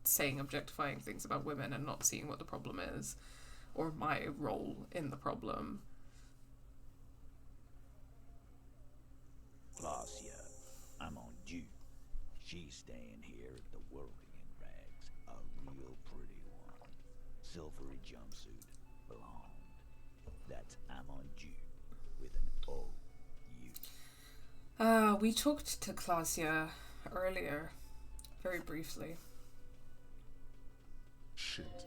saying objectifying things about women and not seeing what the problem is or my role in the problem. Glacia, I'm on due. She's staying here at the worldie in rags. A real pretty one. Silvery jumpsuit. Blonde. That's Amonju with an O-U. We talked to Klasia earlier, very briefly. Shit.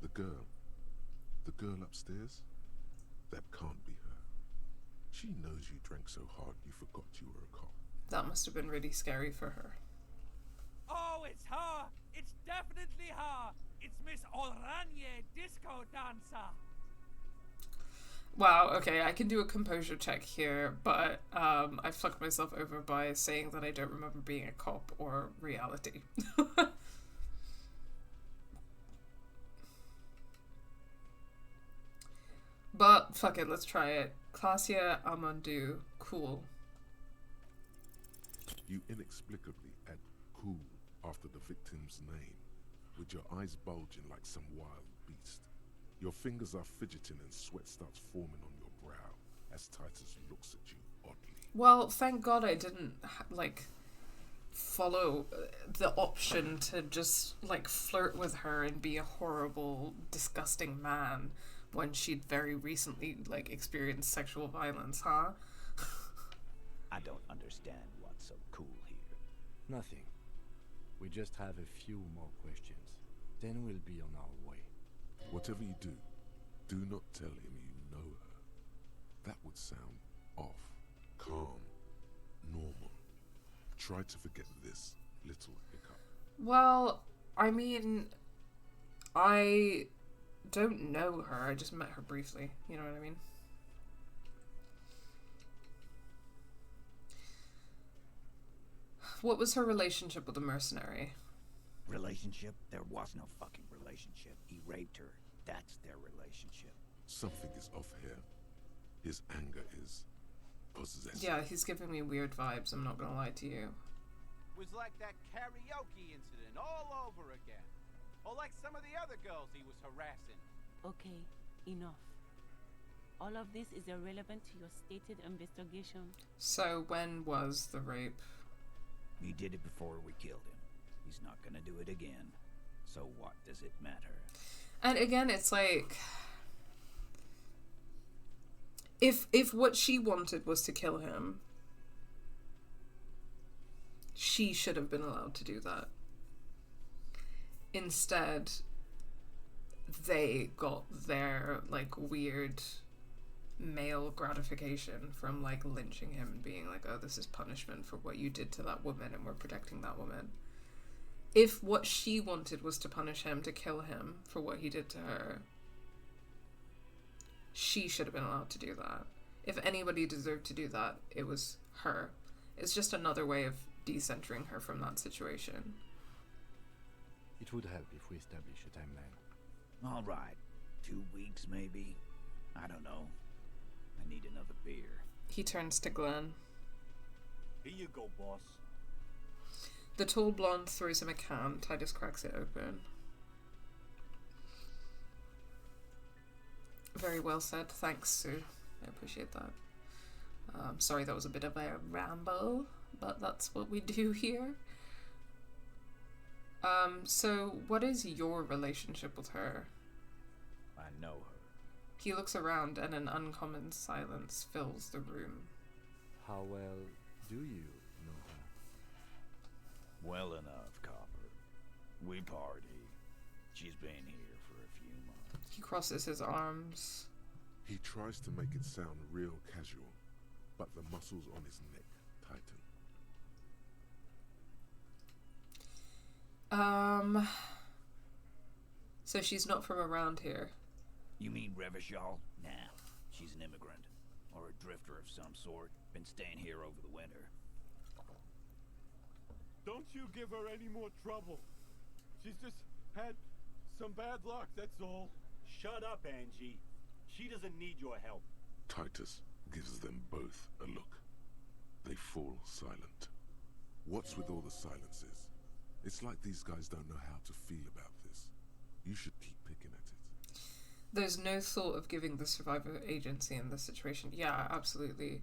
The girl upstairs? That can't be her. She knows you drank so hard you forgot you were a cop. That must have been really scary for her. Oh, it's her! It's definitely her! It's Miss Oranje, disco dancer! Wow, okay, I can do a composure check here, but I fucked myself over by saying that I don't remember being a cop or reality. But fuck it, let's try it. Klasia Amandu, cool. You inexplicably add cool after the victim's name, with your eyes bulging like some wild beast. Your fingers are fidgeting and sweat starts forming on your brow as Titus looks at you oddly. Well, thank God I didn't, follow the option to just, flirt with her and be a horrible, disgusting man when she'd very recently, experienced sexual violence, huh? I don't understand what's so cool here. Nothing. We just have a few more questions. Then we'll be on our way. Whatever you do not tell him you know her. That would sound off, calm, normal. Try to forget this little hiccup. Well, I mean, I don't know her. I just met her briefly. You know what I mean? What was her relationship with the mercenary? Relationship? There was no fucking relationship. He raped her. That's their relationship. Something is off here. His anger is possessive. Yeah, he's giving me weird vibes, I'm not gonna lie to you. Was like that karaoke incident all over again. Or like some of the other girls he was harassing. Okay, enough. All of this is irrelevant to your stated investigation. So when was the rape? He did it before we killed him. He's not gonna do it again. So what does it matter? And again, it's like, if what she wanted was to kill him, she should have been allowed to do that. Instead, they got their weird male gratification from lynching him and being like, oh, this is punishment for what you did to that woman and we're protecting that woman. If what she wanted was to punish him, to kill him for what he did to her, she should have been allowed to do that. If anybody deserved to do that, it was her. It's just another way of decentering her from that situation. It would help if we establish a timeline. All right. 2 weeks, maybe? I don't know. I need another beer. He turns to Glenn. Here you go, boss. The tall blonde throws him a can. Titus cracks it open. Very well said. Thanks, Sue. I appreciate that. Sorry, that was a bit of a ramble, but that's what we do here. So what is your relationship with her? I know her. He looks around and an uncommon silence fills the room. How well do you know her? Well enough, Copper. We party. She's been here for a few months. He crosses his arms. He tries to make it sound real casual, but the muscles on his neck tighten. So she's not from around here. You mean Revachol? Nah, she's an immigrant. Or a drifter of some sort. Been staying here over the winter. Don't you give her any more trouble. She's just had some bad luck, that's all. Shut up, Angie. She doesn't need your help. Titus gives them both a look. They fall silent. What's with all the silences? It's like these guys don't know how to feel about this. You should keep picking at it. There's no thought of giving the survivor agency in this situation. Yeah, absolutely.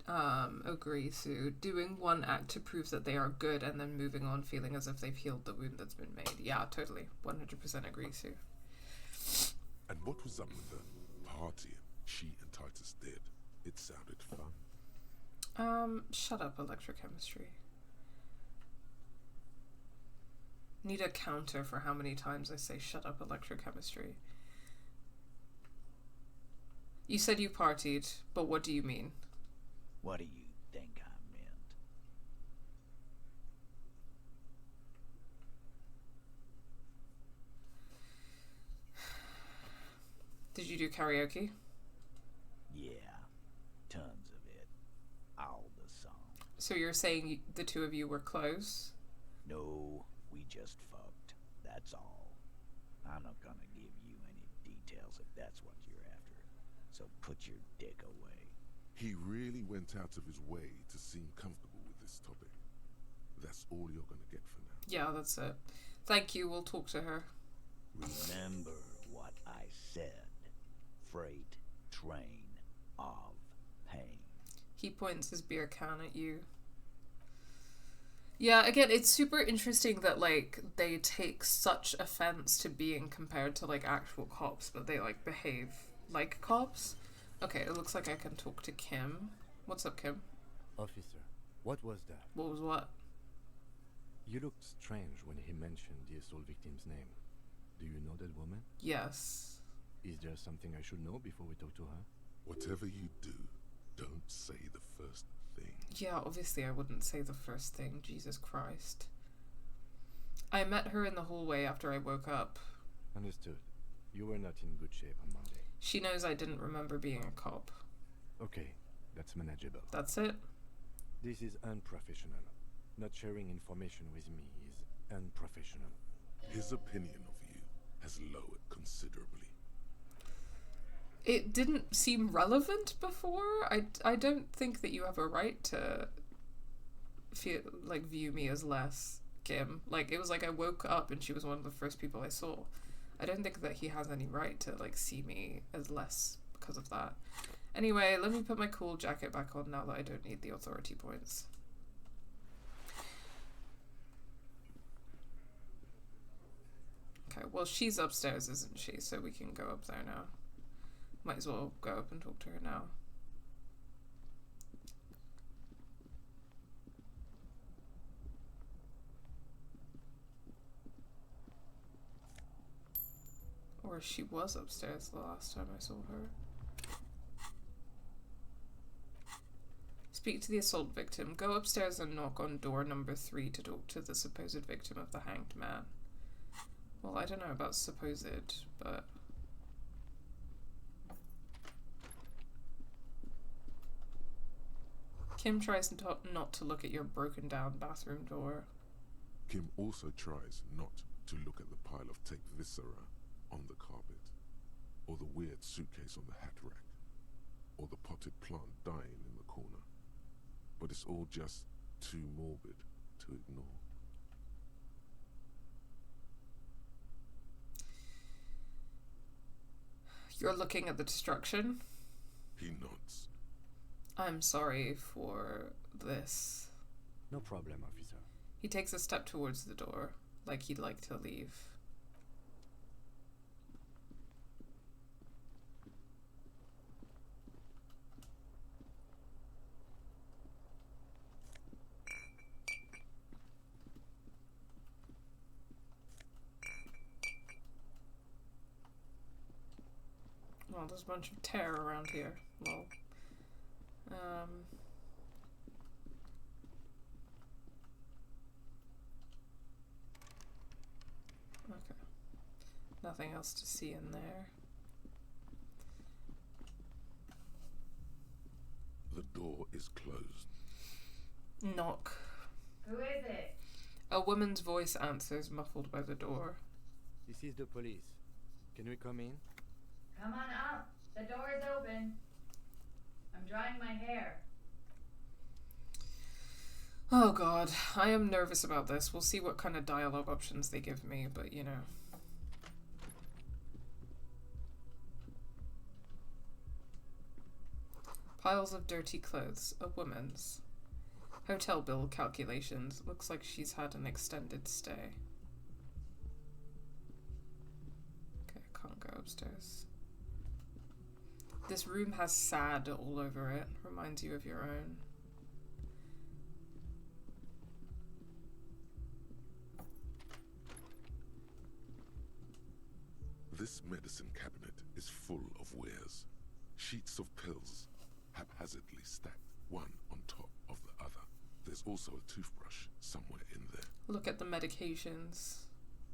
Agree, Sue. Doing one act to prove that they are good and then moving on feeling as if they've healed the wound that's been made. Yeah, totally. 100% agree, Sue. And what was up with the party she and Titus did? It sounded fun. Shut up, electrochemistry. Need a counter for how many times I say shut up, electrochemistry. You said you partied, but what do you mean? What do you think I meant? Did you do karaoke? Yeah, tons of it. All the songs. So you're saying the two of you were close? No, we just fucked. That's all. I'm not gonna give you any details if that's what you're after. So put your dick away. He really went out of his way to seem comfortable with this topic. That's all you're gonna get for now. Yeah, that's it. Thank you, we'll talk to her. Remember what I said. Freight train of pain. He points his beer can at you. Yeah, again, it's super interesting that, like, they take such offense to being compared to, like, actual cops, but they, like, behave like cops. Okay, it looks like I can talk to Kim. What's up, Kim? Officer, what was that? What was what? You looked strange when he mentioned the assault victim's name. Do you know that woman? Yes. Is there something I should know before we talk to her? Whatever you do, don't say the first thing. Yeah, obviously I wouldn't say the first thing. Jesus Christ. I met her in the hallway after I woke up. Understood. You were not in good shape on Monday. She knows I didn't remember being a cop. Okay, that's manageable. That's it? This is unprofessional. Not sharing information with me is unprofessional. His opinion of you has lowered considerably. It didn't seem relevant before. I don't think that you have a right to view me as less, Kim. Like, it was like I woke up and she was one of the first people I saw. I don't think that he has any right to, like, see me as less because of that. Anyway, let me put my cool jacket back on now that I don't need the authority points. Okay, well, she's upstairs, isn't she? So we can go up there now. Might as well go up and talk to her now. Or she was upstairs the last time I saw her. Speak to the assault victim. Go upstairs and knock on door number 3 to talk to the supposed victim of the hanged man. Well, I don't know about supposed, but... Kim tries not to look at your broken down bathroom door. Kim also tries not to look at the pile of taped viscera on the carpet, or the weird suitcase on the hat rack, or the potted plant dying in the corner. But it's all just too morbid to ignore. You're looking at the destruction? He nods. I'm sorry for this. No problem, officer. He takes a step towards the door, like he'd like to leave. Well, there's a bunch of terror around here. Lol. Okay. Nothing else to see in there. The door is closed. Knock. Who is it? A woman's voice answers, muffled by the door. This is the police. Can we come in? Come on up. The door is open. I'm drying my hair. Oh god, I am nervous about this. We'll see what kind of dialogue options they give me, but you know. Piles of dirty clothes. A woman's. Hotel bill calculations. Looks like she's had an extended stay. Okay, I can't go upstairs. This room has sad all over it. Reminds you of your own. This medicine cabinet is full of wares. Sheets of pills, haphazardly stacked, one on top of the other. There's also a toothbrush somewhere in there. Look at the medications.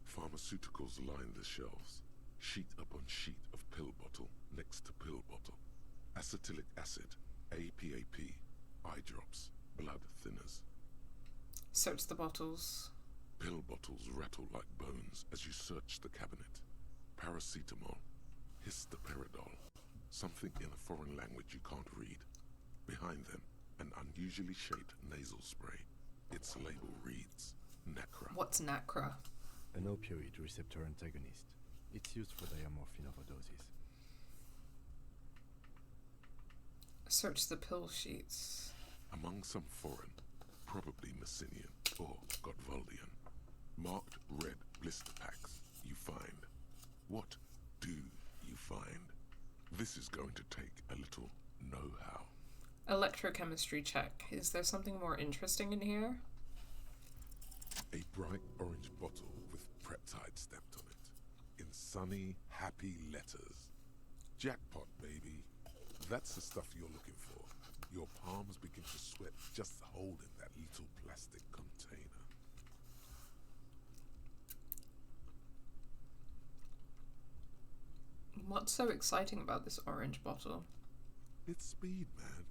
Pharmaceuticals line the shelves. Sheet upon sheet of pill bottle next to pill bottle. Acetylic acid, APAP, eye drops, blood thinners. Search the bottles. Pill bottles rattle like bones as you search the cabinet. Paracetamol, histoperidol, something in a foreign language you can't read. Behind them, an unusually shaped nasal spray. Its label reads, Nacra. What's Nacra? An opioid receptor antagonist. It's used for diamorphine overdoses. Search the pill sheets. Among some foreign, probably Messinian or Godvaldian, marked red blister packs, you find. What do you find? This is going to take a little know-how. Electrochemistry check. Is there something more interesting in here? A bright orange bottle with Preptide stamped on it. In sunny, happy letters. Jackpot, baby. That's the stuff you're looking for. Your palms begin to sweat just holding that little plastic container. What's so exciting about this orange bottle? It's speed, man.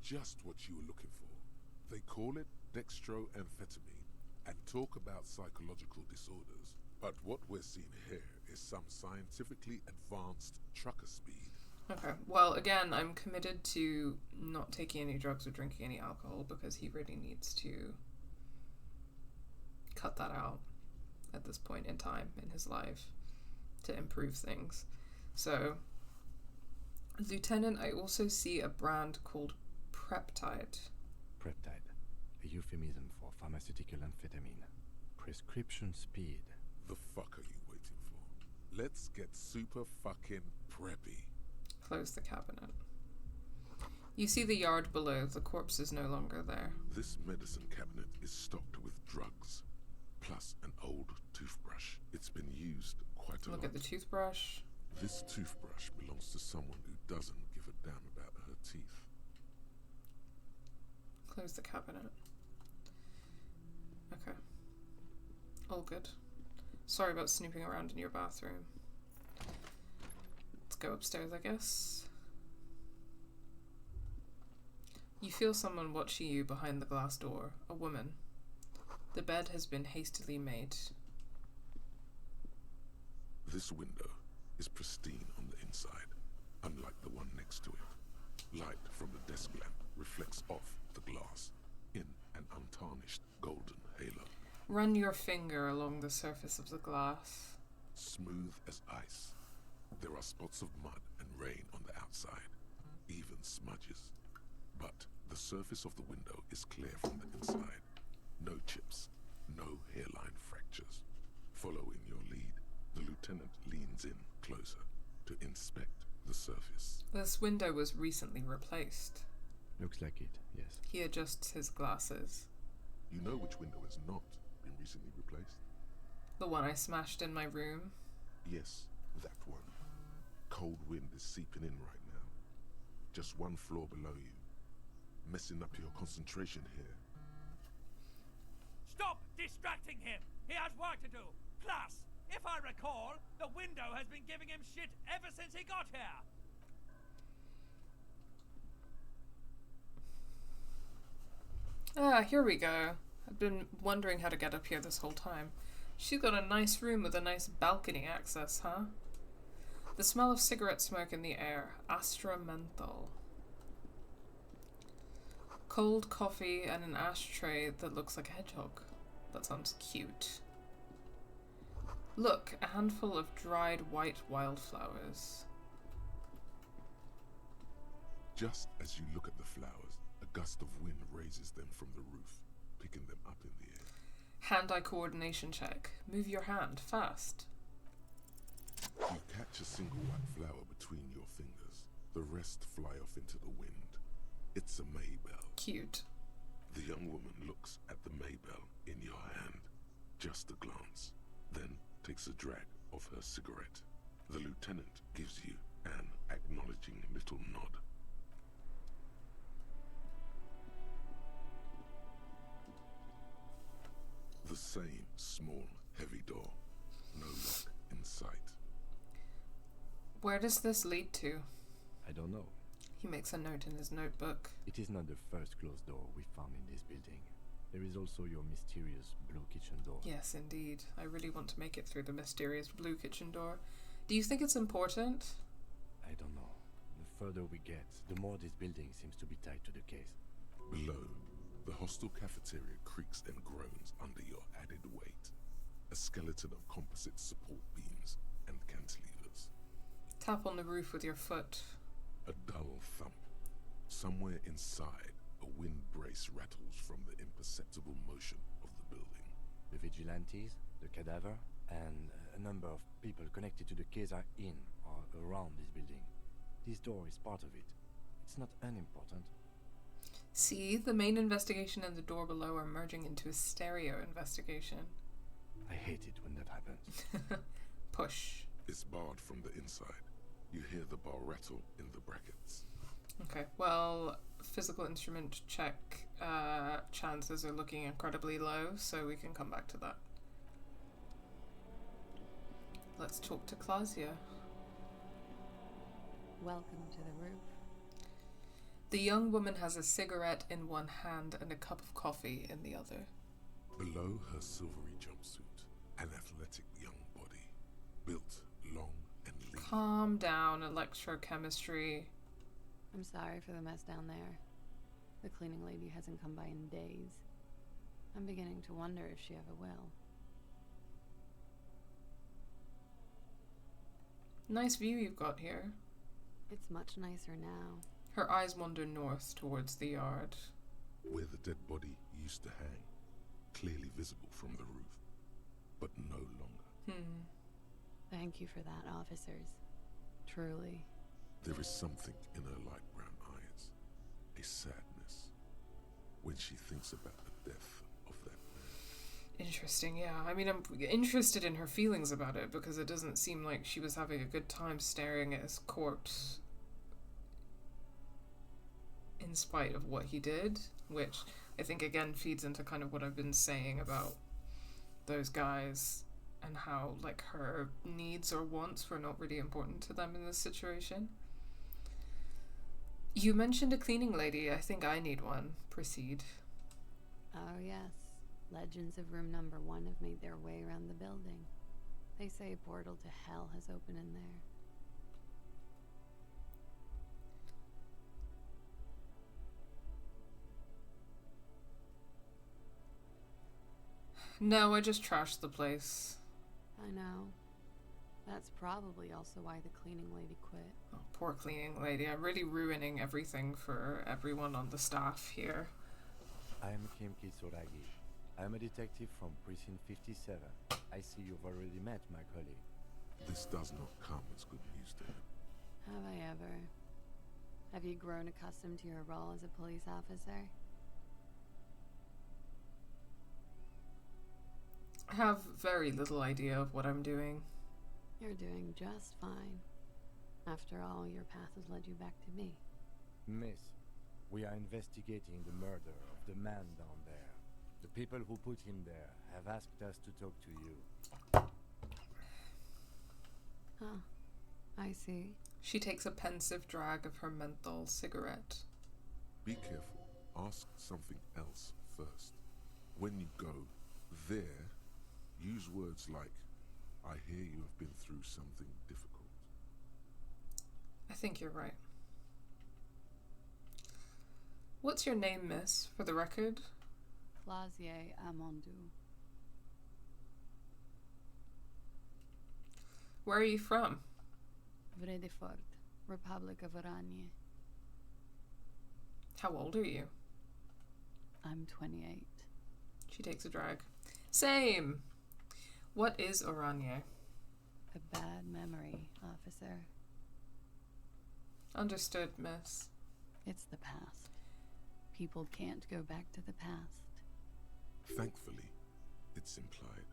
Just what you were looking for. They call it dextroamphetamine and talk about psychological disorders. But what we're seeing here is some scientifically advanced trucker speed. Okay, well, again, I'm committed to not taking any drugs or drinking any alcohol because he really needs to cut that out at this point in time in his life to improve things. So, Lieutenant, I also see a brand called Preptide. Preptide, a euphemism for pharmaceutical amphetamine. Prescription speed. The fuck are you waiting for? Let's get super fucking preppy. Close the cabinet. You see the yard below. The corpse is no longer there. This medicine cabinet is stocked with drugs, plus an old toothbrush. It's been used quite a lot. Look at the toothbrush. This toothbrush belongs to someone who doesn't give a damn about her teeth. Close the cabinet. Okay. All good. Sorry about snooping around in your bathroom. Let's go upstairs, I guess. You feel someone watching you behind the glass door. A woman. The bed has been hastily made. This window is pristine on the inside, unlike the one next to it. Light from the desk lamp reflects off the glass in an untarnished golden halo. Run your finger along the surface of the glass. Smooth as ice. There are spots of mud and rain on the outside, even smudges. But the surface of the window is clear from the inside. No chips, no hairline fractures. Following your lead, the lieutenant leans in closer to inspect the surface. This window was recently replaced. Looks like it, yes. He adjusts his glasses. You know which window has not been recently replaced? The one I smashed in my room? Yes, that one. Cold wind is seeping in right now. Just one floor below you. Messing up your concentration here. Stop distracting him! He has work to do! Plus, if I recall, the window has been giving him shit ever since he got here! Ah, here we go. I've been wondering how to get up here this whole time. She's got a nice room with a nice balcony access, huh? The smell of cigarette smoke in the air. Astra menthol. Cold coffee and an ashtray that looks like a hedgehog. That sounds cute. Look, a handful of dried white wildflowers. Just as you look at the flowers, a gust of wind raises them from the roof, picking them up in the air. Hand-eye coordination check. Move your hand, fast. You catch a single white flower between your fingers. The rest fly off into the wind. It's a Maybell. Cute. The young woman looks at the Maybell in your hand. Just a glance. Then takes a drag of her cigarette. The lieutenant gives you an acknowledging little nod. The same small, heavy door. No lock in sight. Where does this lead to? I don't know. He makes a note in his notebook. It is not the first closed door we found in this building. There is also your mysterious blue kitchen door. Yes, indeed. I really want to make it through the mysterious blue kitchen door. Do you think it's important? I don't know. The further we get, the more this building seems to be tied to the case. Below, the hostel cafeteria creaks and groans under your added weight. A skeleton of composite support beams and cantilevers. Tap on the roof with your foot. A dull thump. Somewhere inside, a wind brace rattles from the imperceptible motion of the building. The vigilantes, the cadaver, and a number of people connected to the case are in or around this building. This door is part of it. It's not unimportant. See, the main investigation and the door below are merging into a stereo investigation. I hate it when that happens. Push. It's barred from the inside. You hear the bar rattle in the brackets. Okay, well, physical instrument check chances are looking incredibly low, so we can come back to that. Let's talk to Clausia. Welcome to the roof. The young woman has a cigarette in one hand and a cup of coffee in the other. Below her silvery jumpsuit, an athletic young body, built long and lean. Calm down, electrochemistry. I'm sorry for the mess down there. The cleaning lady hasn't come by in days. I'm beginning to wonder if she ever will. Nice view you've got here. It's much nicer now. Her eyes wander north towards the yard. Where the dead body used to hang, clearly visible from the roof, but no longer. Thank you for that, officers. Truly. There is something in her light brown eyes, a sadness, when she thinks about the death of that man. Interesting, yeah. I mean, I'm interested in her feelings about it because it doesn't seem like she was having a good time staring at his corpse in spite of what he did, which I think again feeds into kind of what I've been saying about those guys and how like her needs or wants were not really important to them in this situation. You mentioned a cleaning lady. I think I need one. Proceed. Oh yes. Legends of room number 1 have made their way around the building. They say a portal to hell has opened in there. No, I just trashed the place. I know. That's probably also why the cleaning lady quit. Oh, poor cleaning lady. I'm really ruining everything for everyone on the staff here. I'm Kim Kitsuragi. I'm a detective from Precinct 57. I see you've already met my colleague. This does not come as good news to him. Have I ever? Have you grown accustomed to your role as a police officer? I have very little idea of what I'm doing. You're doing just fine. After all, your path has led you back to me. Miss, we are investigating the murder of the man down there. The people who put him there have asked us to talk to you. Huh. I see. She takes a pensive drag of her menthol cigarette. Be careful. Ask something else first. When you go there, use words like, I hear you have been through something difficult. I think you're right. What's your name, miss, for the record? Clausia Amondou. Where are you from? Vredefort, Republic of Oranje. How old are you? I'm 28. She takes a drag. Same! What is Oranje? A bad memory, officer. Understood, miss. It's the past. People can't go back to the past. Thankfully, it's implied.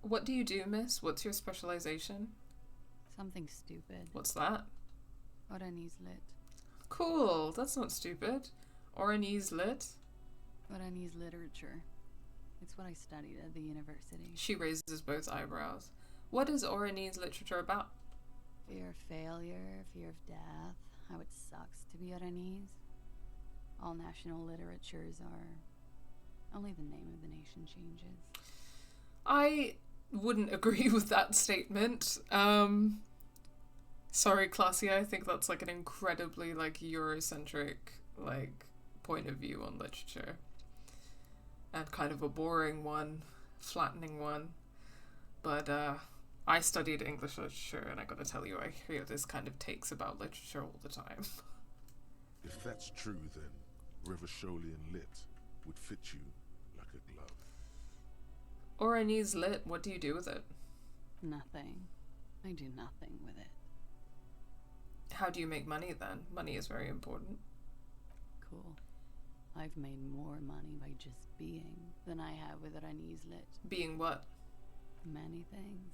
What do you do, miss? What's your specialization? Something stupid. What's that? Oranese lit. Cool, that's not stupid. Oranese lit? Oranese literature. It's what I studied at the university. She raises both eyebrows. What is Oranese literature about? Fear of failure, fear of death, how it sucks to be Oranese. All national literatures are... Only the name of the nation changes. I wouldn't agree with that statement. Sorry, Classy, I think that's like an incredibly like Eurocentric like point of view on literature. And kind of a boring one, flattening one. But I studied English literature and I gotta tell you, I hear this kind of takes about literature all the time. If that's true, then Revacholian lit would fit you like a glove. Oranese lit, what do you do with it? Nothing. I do nothing with it. How do you make money then? Money is very important. Cool. I've made more money by just being than I have with Oranese lit. Being what? Many things.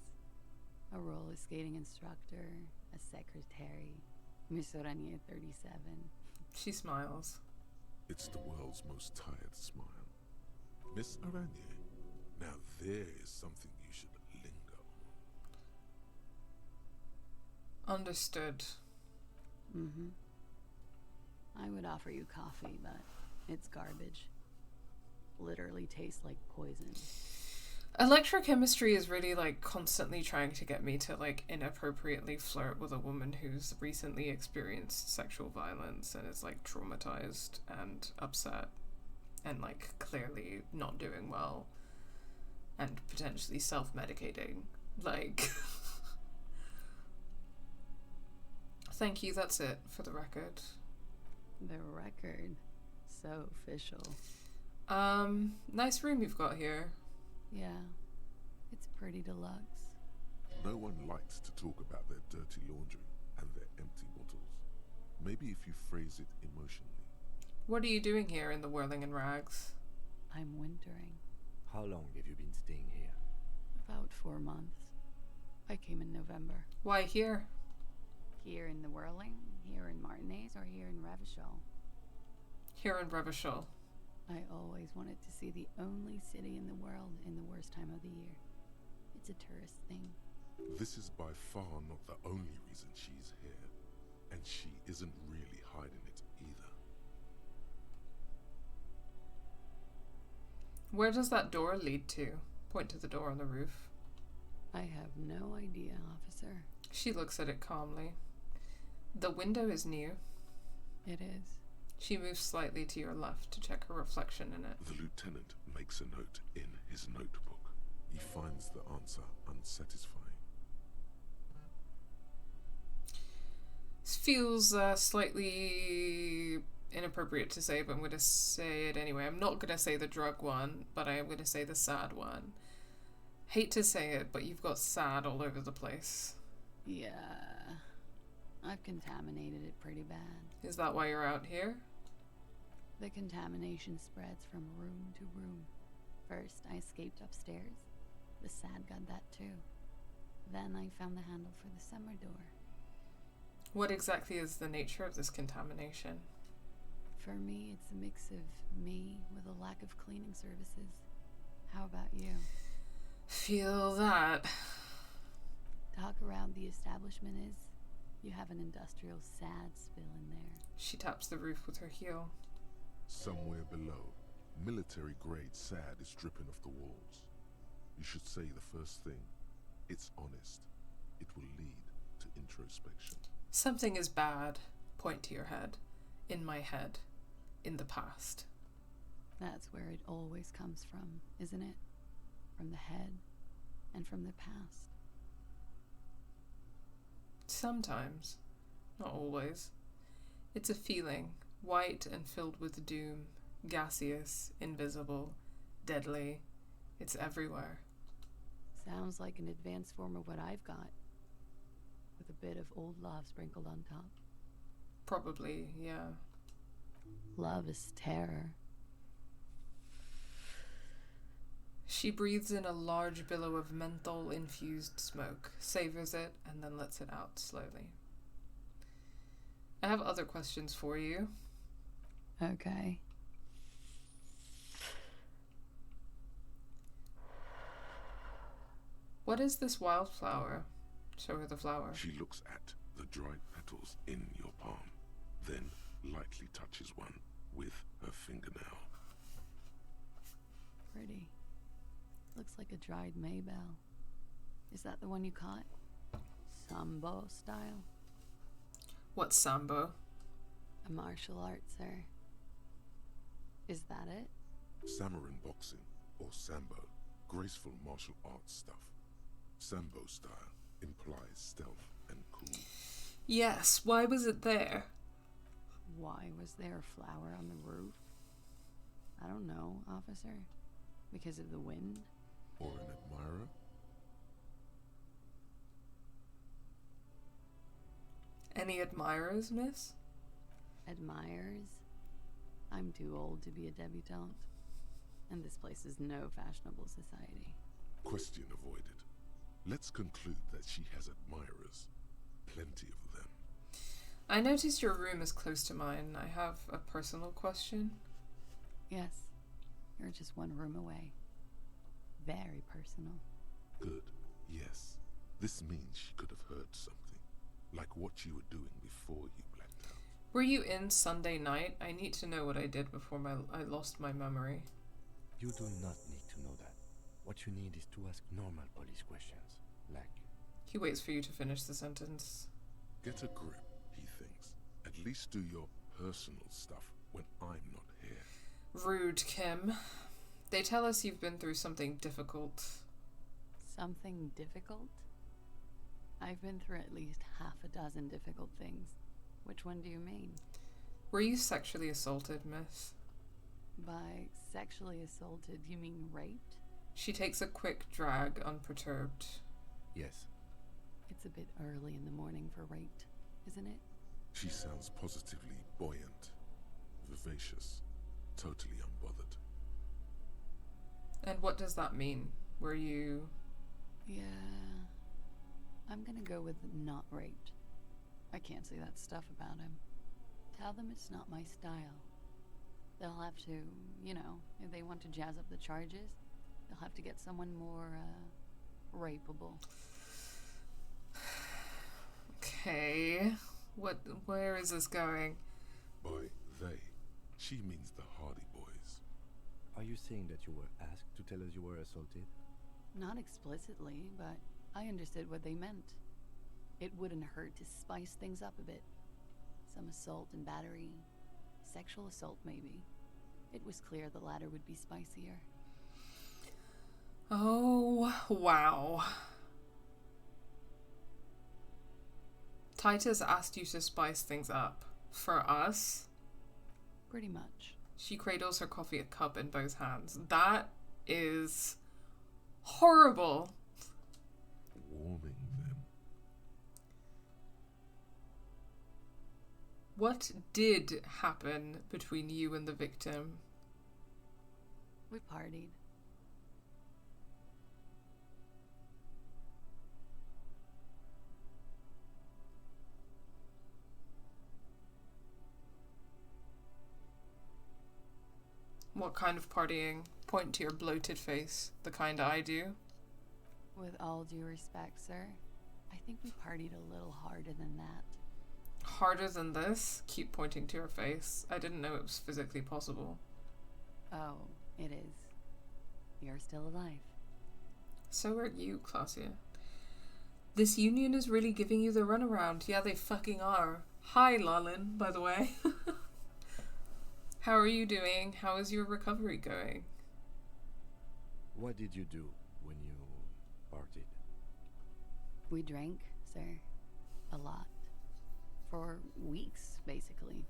A roller skating instructor, a secretary, Miss Oranje 37. She smiles. It's the world's most tired smile. Miss Oranje, now there is something you should linger on. Understood. Mm-hmm. I would offer you coffee, but it's garbage. Literally tastes like poison. Electrochemistry is really like constantly trying to get me to like inappropriately flirt with a woman who's recently experienced sexual violence and is like traumatized and upset and like clearly not doing well and potentially self-medicating. Like thank you, that's it for the record. The record. So official. Nice room you've got here. Yeah, it's pretty deluxe. No one likes to talk about their dirty laundry and their empty bottles. Maybe if you phrase it emotionally. What are you doing here in the whirling in rags? I'm wintering. How long have you been staying here? About 4 months. I came in November. Why here? Here in the whirling, here in Martinez, or here in Revachol? Here in Revachol. I always wanted to see the only city in the world in the worst time of the year. It's a tourist thing. This is by far not the only reason she's here. And she isn't really hiding it either. Where does that door lead to? Point to the door on the roof. I have no idea, officer. She looks at it calmly. The window is new. It is. She moves slightly to your left to check her reflection in it. The lieutenant makes a note in his notebook. He finds the answer unsatisfying. This feels slightly inappropriate to say, but I'm going to say it anyway. I'm not going to say the drug one, but I am going to say the sad one. Hate to say it, but you've got sad all over the place. Yeah. I've contaminated it pretty bad. Is that why you're out here? The contamination spreads from room to room. First, I escaped upstairs. The sad got that too. Then I found the handle for the summer door. What exactly is the nature of this contamination? For me, it's a mix of me with a lack of cleaning services. How about you? Feel that. Talk around the establishment is, you have an industrial sad spill in there. She taps the roof with her heel. Somewhere below, military-grade sand is dripping off the walls. You should say the first thing. It's honest. It will lead to introspection. Something is bad. Point to your head. In my head. In the past. That's where it always comes from, isn't it? From the head and from the past. Sometimes. Not always. It's a feeling, white and filled with doom, gaseous, invisible, deadly. It's everywhere. Sounds like an advanced form of what I've got, with a bit of old love sprinkled on top. Probably, yeah. Love is terror. She breathes in a large billow of menthol-infused smoke, savors it, and then lets it out slowly. I have other questions for you. Okay. What is this wildflower? Show her the flower. She looks at the dried petals in your palm, then lightly touches one with her fingernail. Pretty. Looks like a dried maybell. Is that the one you caught? Sambo style? What's sambo? A martial art, sir. Is that it? Samurai boxing, or sambo, graceful martial arts stuff. Sambo style implies stealth and cool. Yes, why was it there? Why was there a flower on the roof? I don't know, officer. Because of the wind? Or an admirer? Any admirers, miss? Admirers? I'm too old to be a debutante. And this place is no fashionable society. Question avoided. Let's conclude that she has admirers. Plenty of them. I noticed your room is close to mine. I have a personal question. Yes. You're just one room away. Very personal. Good. Yes. This means she could have heard something. Like what you were doing before you blacked out. Were you in Sunday night? I need to know what I did before I lost my memory. You do not need to know that. What you need is to ask normal police questions. Like... He waits for you to finish the sentence. Get a grip, he thinks. At least do your personal stuff when I'm not here. Rude, Kim. They tell us you've been through something difficult. Something difficult? I've been through at least half a dozen difficult things. Which one do you mean? Were you sexually assaulted, miss? By sexually assaulted, you mean raped? She takes a quick drag, unperturbed. Yes. It's a bit early in the morning for raped, isn't it? She sounds positively buoyant, vivacious, totally unbothered. And what does that mean? Were you... Yeah... I'm gonna go with not raped. I can't say that stuff about him. Tell them it's not my style. They'll have to, you know, if they want to jazz up the charges, they'll have to get someone more, rapeable. Okay. Where is this going? By they, she means the Hardy Boys. Are you saying that you were asked to tell us you were assaulted? Not explicitly, but I understood what they meant. It wouldn't hurt to spice things up a bit. Some assault and battery. Sexual assault, maybe. It was clear the latter would be spicier. Oh, wow. Titus asked you to spice things up. For us? Pretty much. She cradles her coffee cup in both hands. That is horrible. Warming them. What did happen between you and the victim? We partied. What kind of partying? Point to your bloated face. The kind I do. With all due respect, sir, I think we partied a little harder than that. Harder than this? Keep pointing to your face. I didn't know it was physically possible. Oh, it is. You're still alive. So are you, Claudia. This union is really giving you the runaround. Yeah, they fucking are. Hi, Lalin, by the way. How are you doing? How is your recovery going? What did you do when you partied? We drank, sir. A lot. For weeks, basically.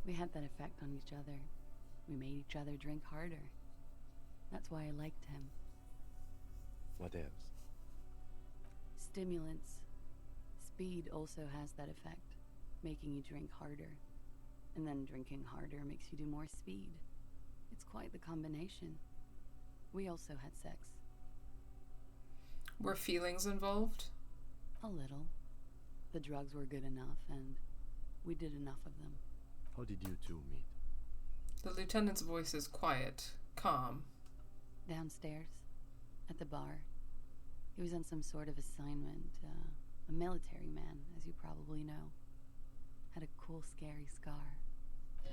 We had that effect on each other. We made each other drink harder. That's why I liked him. What else? Stimulants. Speed also has that effect, making you drink harder. And then drinking harder makes you do more speed. It's quite the combination. We also had sex. Were feelings involved? A little. The drugs were good enough, and we did enough of them. How did you two meet? The lieutenant's voice is quiet, calm. Downstairs, at the bar. He was on some sort of assignment. A military man, as you probably know. Had a cool, scary scar.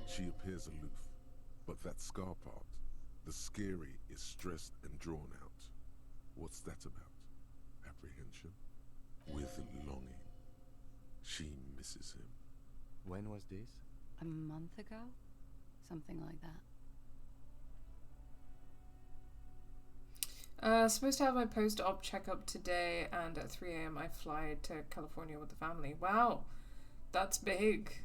She appears aloof, but that scar part, the scary, is stressed and drawn out. What's that about? Apprehension? With longing. She misses him. When was this? A month ago? Something like that. Supposed to have my post-op checkup today, and at 3 a.m. I fly to California with the family. Wow, that's big.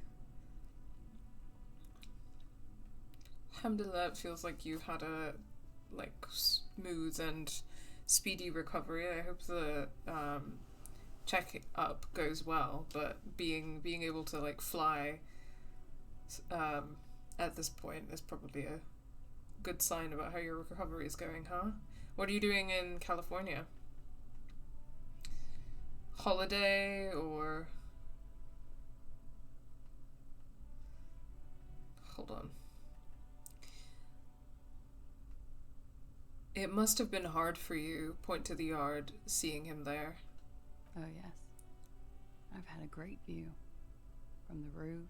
Alhamdulillah, it feels like you've had a smooth and speedy recovery. I hope the check-up goes well, but being able to fly at this point is probably a good sign about how your recovery is going, huh? What are you doing in California? Holiday or... Hold on. It must have been hard for you, point to the yard, seeing him there. Oh, yes. I've had a great view. From the roof,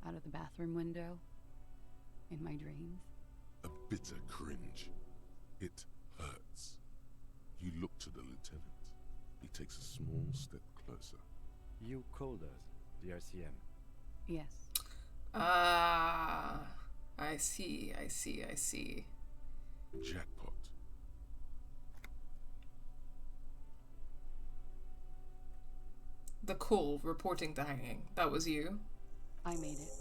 out of the bathroom window, in my dreams. A bitter cringe. It hurts. You look to the lieutenant. He takes a small step closer. You called us, the RCM. Yes. Ah, I see. Jackpot. The call reporting the hanging. That was you? I made it.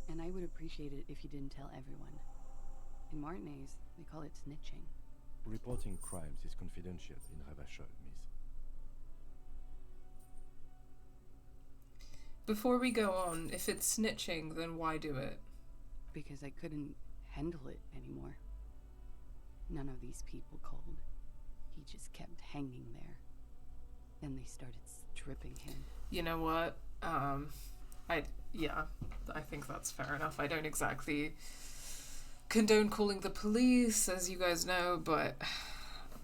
And I would appreciate it if you didn't tell everyone. In Martinez, they call it snitching. Reporting crimes is confidential in Ravachol, miss. Before we go on, if it's snitching, then why do it? Because I couldn't handle it anymore. None of these people called. He just kept hanging there. Then they started stripping him. You know what? I think that's fair enough. I don't exactly condone calling the police, as you guys know, but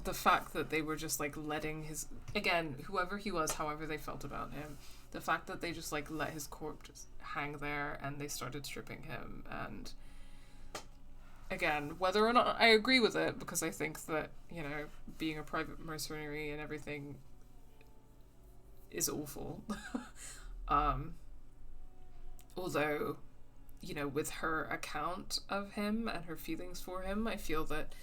the fact that they were just letting his, again, whoever he was, however they felt about him, the fact that they just let his corpse just hang there and they started stripping him, and again, whether or not I agree with it, because I think that, being a private mercenary and everything is awful. Although, with her account of him and her feelings for him, I feel that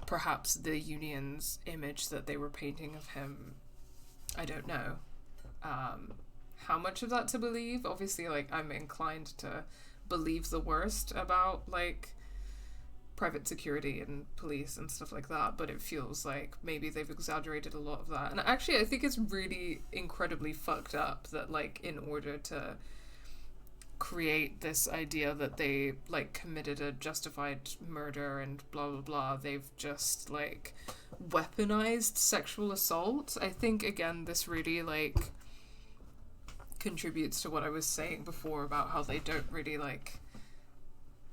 perhaps the union's image that they were painting of him, I don't know how much of that to believe. Obviously, I'm inclined to believe the worst about, private security and police and stuff like that, but it feels like maybe they've exaggerated a lot of that. And actually, I think it's really incredibly fucked up that, in order to create this idea that they committed a justified murder and blah blah blah, they've just weaponized sexual assault. I think again this really contributes to what I was saying before about how they don't really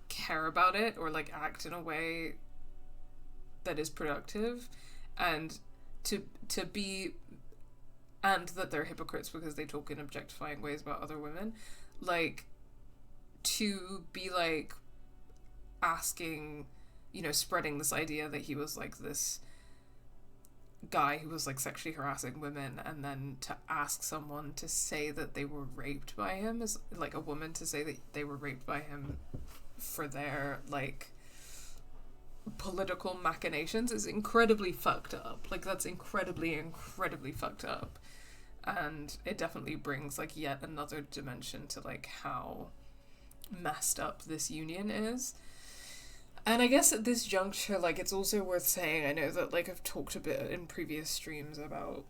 care about it or act in a way that is productive, and to be, and that they're hypocrites because they talk in objectifying ways about other women, to be asking, spreading this idea that he was this guy who was sexually harassing women, and then to ask someone to say that they were raped by him, is a woman to say that they were raped by him for their political machinations is incredibly fucked up. That's incredibly fucked up. And it definitely brings like yet another dimension to like how messed up this union is. And I guess at this juncture, like, it's also worth saying, I know that, like, I've talked a bit in previous streams about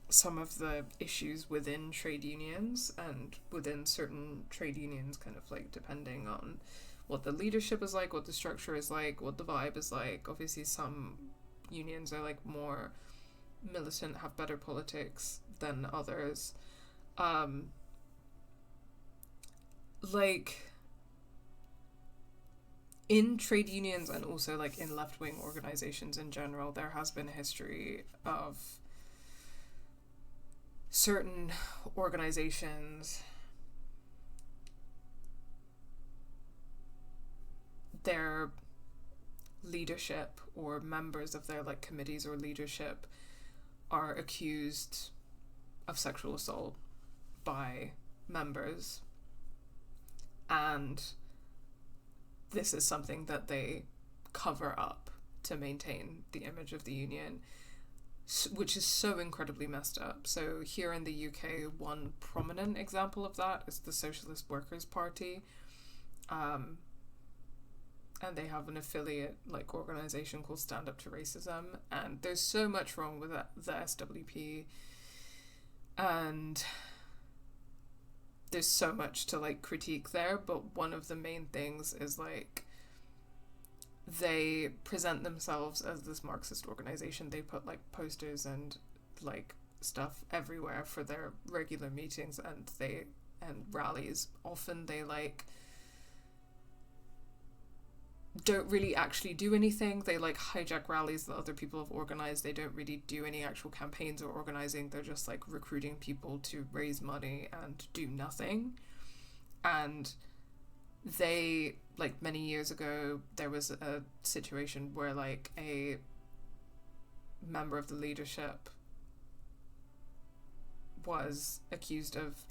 some of the issues within trade unions and within certain trade unions, kind of, like, depending on what the leadership is like, what the structure is like, what the vibe is like. Obviously, some unions are, like, more militant, have better politics than others. Like... in trade unions and also like in left-wing organizations in general, there has been a history of certain organizations, their leadership or members of their like committees or leadership are accused of sexual assault by members, and this is something that they cover up to maintain the image of the union, which is so incredibly messed up. So here in the UK, one prominent example of that is the Socialist Workers' Party. And they have an affiliate like organization called Stand Up to Racism. And there's so much wrong with the SWP. And there's so much to like critique there, but one of the main things is like they present themselves as this Marxist organization. They put like posters and like stuff everywhere for their regular meetings and rallies. Often they like don't really actually do anything. They like hijack rallies that other people have organized. They don't really do any actual campaigns or organizing. They're just like recruiting people to raise money and do nothing. And they, like many years ago, there was a situation where like a member of the leadership was accused of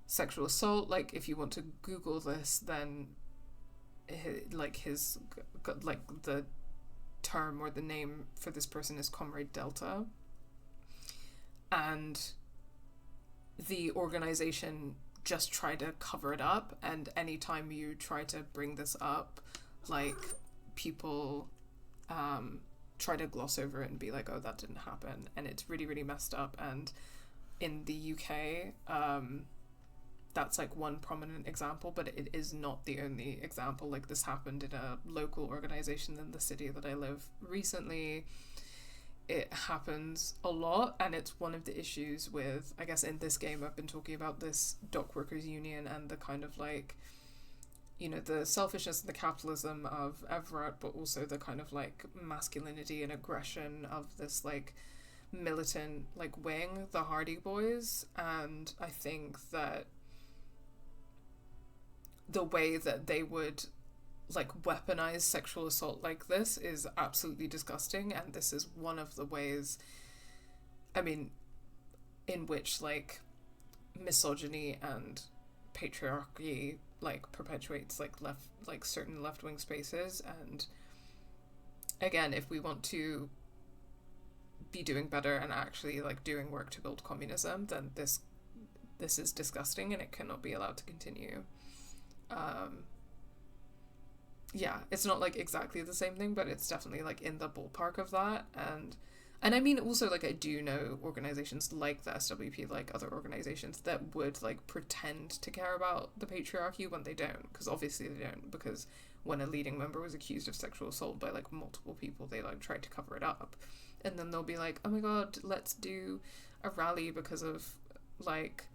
sexual assault. Like if you want to Google this, then his the term or the name for this person is Comrade Delta, and the organization just tried to cover it up. And anytime you try to bring this up, like people try to gloss over it and be like, oh, that didn't happen, and it's really, really messed up. And in the UK, that's like one prominent example, but it is not the only example. Like this happened in a local organization in the city that I live recently. It happens a lot, and it's one of the issues with, I guess in this game I've been talking about this dock workers union and the kind of like, you know, the selfishness and the capitalism of Everett, but also the kind of like masculinity and aggression of this like militant like wing, the Hardy Boys. And I think that the way that they would like weaponize sexual assault like this is absolutely disgusting, and this is one of the ways, I mean, in which like misogyny and patriarchy like perpetuates like certain left-wing spaces. And again, if we want to be doing better and actually like doing work to build communism, then this is disgusting and it cannot be allowed to continue. Yeah, it's not like exactly the same thing, but it's definitely like in the ballpark of that. And I mean also like I do know organizations like the SWP, like other organizations that would like pretend to care about the patriarchy when they don't, because obviously they don't, because when a leading member was accused of sexual assault by like multiple people, they like tried to cover it up, and then they'll be like, oh my god, let's do a rally because of like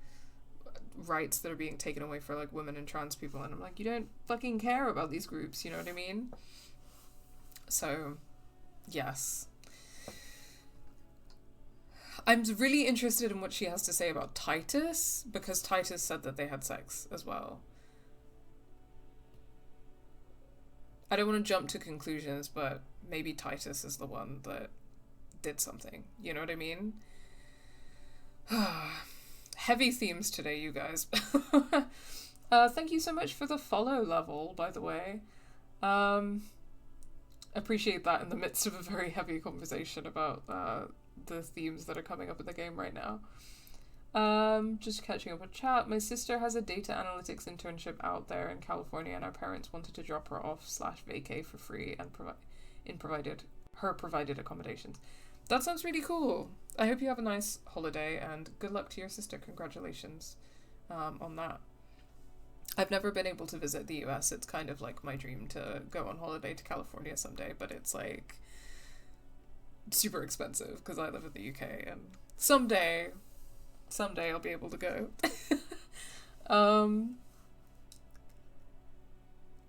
rights that are being taken away for like women and trans people, and I'm like, you don't fucking care about these groups, you know what I mean? So yes, I'm really interested in what she has to say about Titus, because Titus said that they had sex as well. I don't want to jump to conclusions, but maybe Titus is the one that did something, you know what I mean? Heavy themes today, you guys. Thank you so much for the follow level, by the way. Appreciate that in the midst of a very heavy conversation about the themes that are coming up in the game right now. Just catching up with chat. My sister has a data analytics internship out there in California, and our parents wanted to drop her off / vacay for free and provided accommodations. That sounds really cool. I hope you have a nice holiday, and good luck to your sister. Congratulations on that. I've never been able to visit the US. It's kind of like my dream to go on holiday to California someday, but it's like super expensive because I live in the UK, and someday I'll be able to go.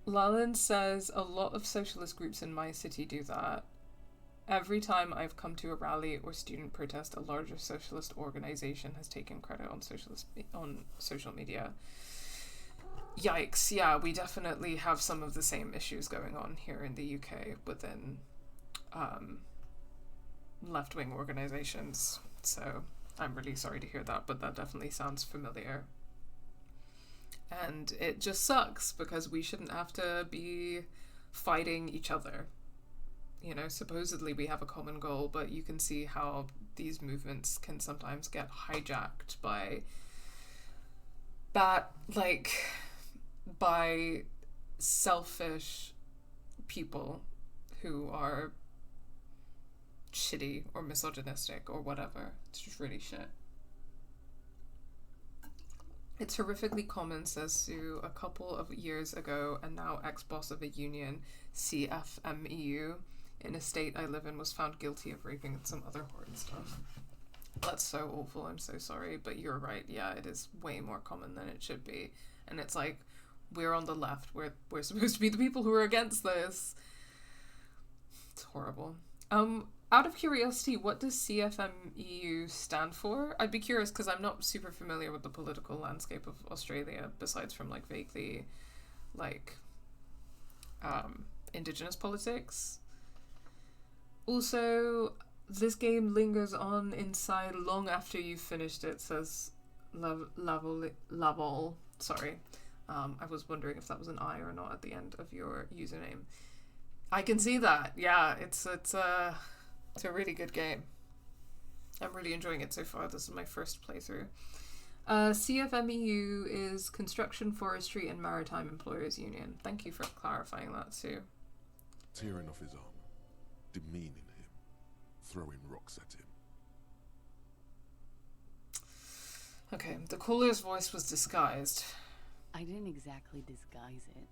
Lalan says, a lot of socialist groups in my city do that. Every time I've come to a rally or student protest, a larger socialist organization has taken credit on social media. Yikes, yeah, we definitely have some of the same issues going on here in the UK within left-wing organizations. So I'm really sorry to hear that, but that definitely sounds familiar. And it just sucks because we shouldn't have to be fighting each other. You know, supposedly we have a common goal, but you can see how these movements can sometimes get hijacked by selfish people who are shitty or misogynistic or whatever. It's just really shit. It's horrifically common, says Sue. A couple of years ago, and now ex-boss of a union, CFMEU, in a state I live in, was found guilty of raping and some other horrid stuff. That's so awful. I'm so sorry, but you're right. Yeah, it is way more common than it should be. And it's like, we're on the left. We're supposed to be the people who are against this. It's horrible. Out of curiosity, what does CFMEU stand for? I'd be curious because I'm not super familiar with the political landscape of Australia, besides from like vaguely Indigenous politics. Also, this game lingers on inside long after you've finished it, says Lavol. Sorry. I was wondering if that was an I or not at the end of your username. I can see that. Yeah, it's a really good game. I'm really enjoying it so far. This is my first playthrough. CFMEU is Construction, Forestry and Maritime Employers Union. Thank you for clarifying that, Sue. Tearing off his armor, demeaning him, throwing rocks at him. Okay, the caller's voice was disguised. I didn't exactly disguise it.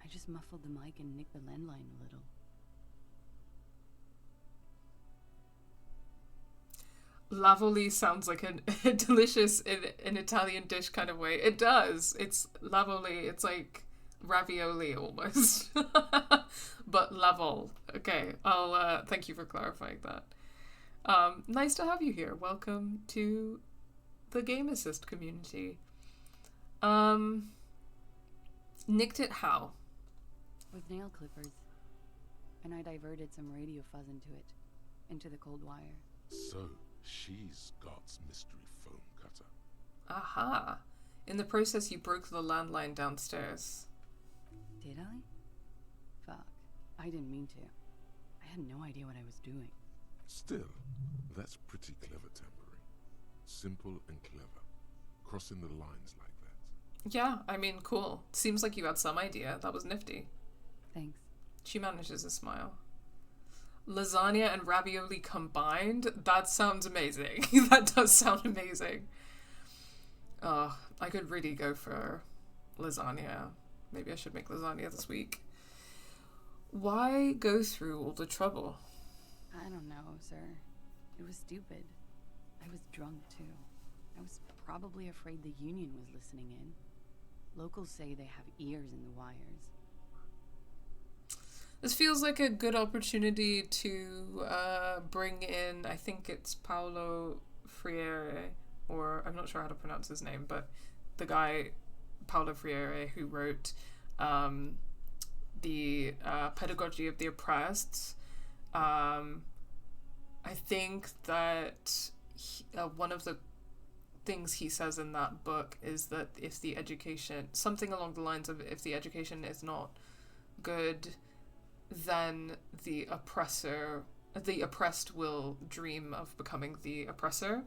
I just muffled the mic and nicked the landline a little. Lavoli sounds like a delicious an Italian dish kind of way. It does. It's lavoli. It's like ravioli almost. But lavol. Okay, I'll thank you for clarifying that. Nice to have you here. Welcome to the Game Assist community. Nicked it how? With nail clippers. And I diverted some radio fuzz into the cold wire. So, she's God's mystery foam cutter. Aha. In the process, you broke the landline downstairs. Did I? Fuck. I didn't mean to. I had no idea what I was doing. Still, that's pretty clever tampering. Simple and clever. Crossing the lines like that. Yeah, I mean, cool. Seems like you had some idea. That was nifty. Thanks. She manages a smile. Lasagna and ravioli combined? That sounds amazing. That does sound amazing. I could really go for lasagna. Maybe I should make lasagna this week. Why go through all the trouble? I don't know, sir. It was stupid. I was drunk, too. I was probably afraid the union was listening in. Locals say they have ears in the wires. This feels like a good opportunity to bring in, I think it's Paulo Freire, or I'm not sure how to pronounce his name, but the guy, Paulo Freire, who wrote the Pedagogy of the Oppressed. I think that one of the things he says in that book is that if the education, something along the lines of if the education is not good, then the oppressed will dream of becoming the oppressor.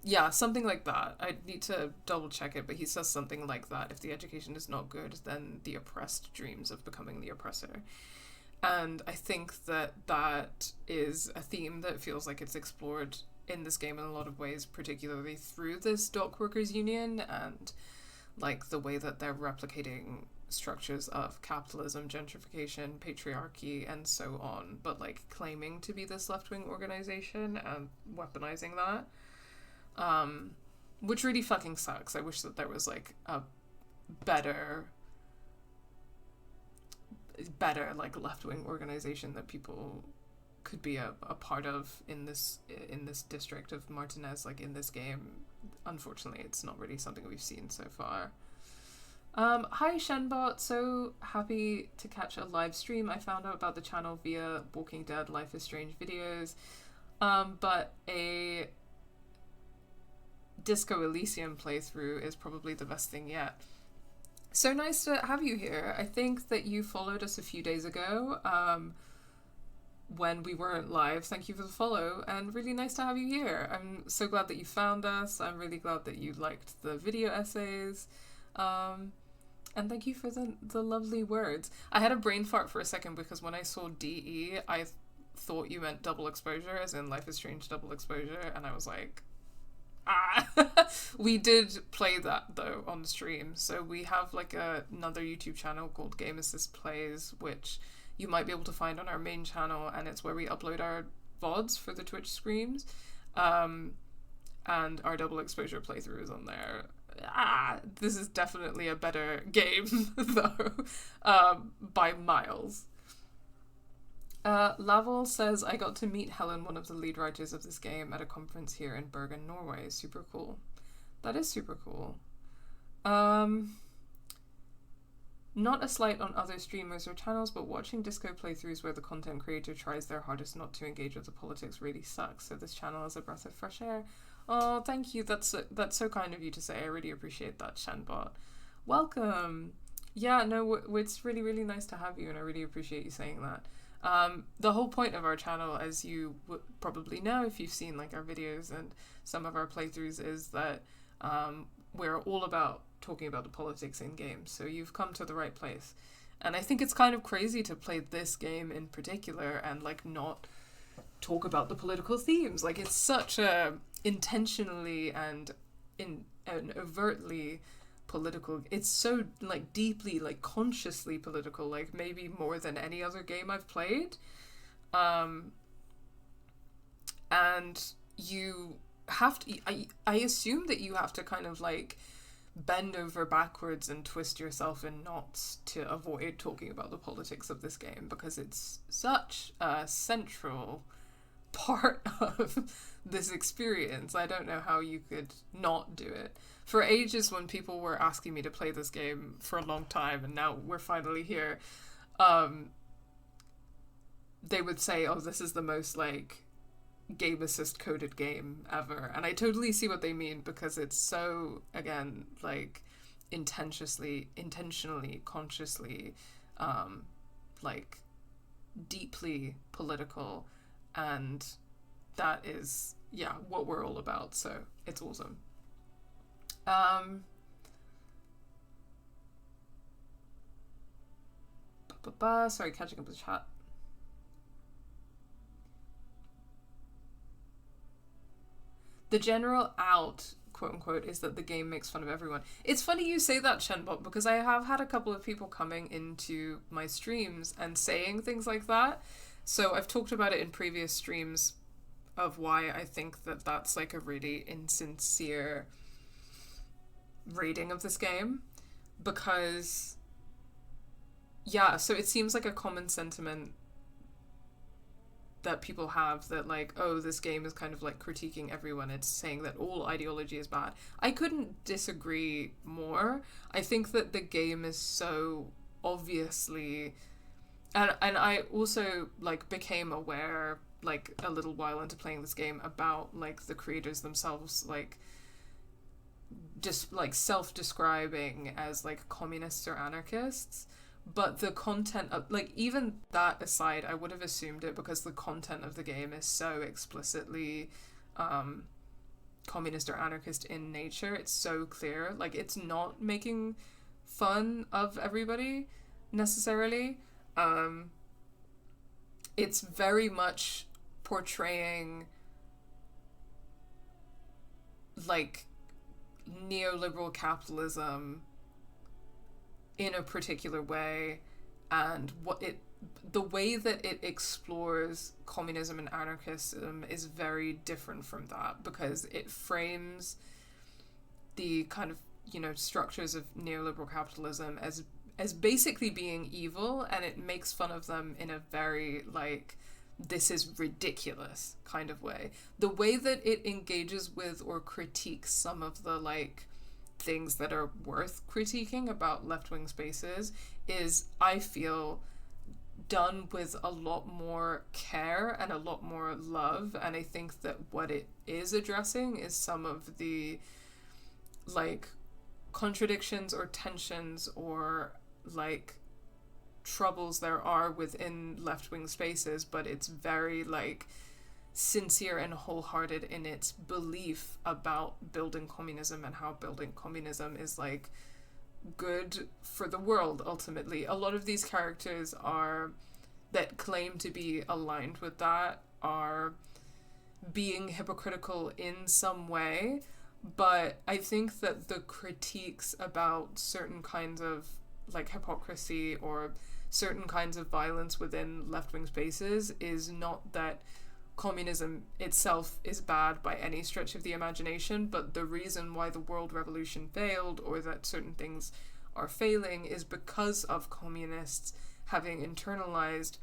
Yeah, something like that. I need to double check it, but he says something like that. If the education is not good, then the oppressed dreams of becoming the oppressor. And I think that that is a theme that feels like it's explored in this game in a lot of ways, particularly through this dock workers union and like the way that they're replicating structures of capitalism, gentrification, patriarchy, and so on, but like claiming to be this left-wing organization and weaponizing that. Which really fucking sucks. I wish that there was like a better like left-wing organization that people could be a part of in this district of Martinez, like in this game. Unfortunately, it's not really something we've seen so far. Hi Shenbot, so happy to catch a live stream. I found out about the channel via Walking Dead Life is Strange videos, but a Disco Elysium playthrough is probably the best thing yet. So nice to have you here. I think that you followed us a few days ago when we weren't live. Thank you for the follow, and really nice to have you here. I'm so glad that you found us. I'm really glad that you liked the video essays. And thank you for the lovely words. I had a brain fart for a second because when I saw DE, I thought you meant double exposure, as in Life is Strange double exposure, and I was like, ah. We did play that though on stream, so we have like another YouTube channel called Game Assist Plays, which you might be able to find on our main channel, and it's where we upload our VODs for the Twitch streams, and our double exposure playthrough is on there. This is definitely a better game though, by miles. Laval says, I got to meet Helen, one of the lead writers of this game, at a conference here in Bergen, Norway. Super cool. That is super cool. Not a slight on other streamers or channels, but watching disco playthroughs where the content creator tries their hardest not to engage with the politics really sucks, so this channel is a breath of fresh air. Oh, thank you. That's so kind of you to say. I really appreciate that, Shenbot. Welcome. Yeah, no, it's really, really nice to have you, and I really appreciate you saying that. The whole point of our channel, as you would probably know if you've seen like our videos and some of our playthroughs, is that we're all about talking about the politics in games, so you've come to the right place. And I think it's kind of crazy to play this game in particular and like not talk about the political themes. Like, it's such a intentionally and overtly political, it's so like deeply like consciously political, like maybe more than any other game I've played. And you have to, I assume that you have to kind of like bend over backwards and twist yourself in knots to avoid talking about the politics of this game, because it's such a central part of this experience. I don't know how you could not do it. For ages, when people were asking me to play this game for a long time, and now we're finally here, they would say, oh, this is the most like game assist coded game ever. And I totally see what they mean, because it's so, again, like intentionally, consciously, like deeply political, and that is, yeah, what we're all about, so it's awesome. Sorry, catching up with chat. The general out, quote unquote, is that the game makes fun of everyone. It's funny you say that, Shenbot, because I have had a couple of people coming into my streams and saying things like that. So I've talked about it in previous streams of why I think that that's like a really insincere rating of this game, because yeah, so it seems like a common sentiment that people have, that like, oh, this game is kind of like critiquing everyone, it's saying that all ideology is bad. I couldn't disagree more. I think that the game is so obviously, and I also like became aware like a little while into playing this game about like the creators themselves, like just like self-describing as like communists or anarchists, but the content of, like, even that aside, I would have assumed it because the content of the game is so explicitly communist or anarchist in nature. It's so clear. Like, it's not making fun of everybody necessarily. It's very much portraying like neoliberal capitalism in a particular way, and the way that it explores communism and anarchism is very different from that, because it frames the kind of, structures of neoliberal capitalism as basically being evil, and it makes fun of them in a very, like, this is ridiculous kind of way. The way that it engages with or critiques some of the, like, things that are worth critiquing about left-wing spaces is, I feel, done with a lot more care and a lot more love. And I think that what it is addressing is some of the, like, contradictions or tensions or, like, troubles there are within left-wing spaces, but it's very, like, sincere and wholehearted in its belief about building communism and how building communism is, like, good for the world ultimately. A lot of these characters that claim to be aligned with that are being hypocritical in some way, but I think that the critiques about certain kinds of, like, hypocrisy or certain kinds of violence within left-wing spaces is not that communism itself is bad by any stretch of the imagination, but the reason why the world revolution failed, or that certain things are failing, is because of communists having internalized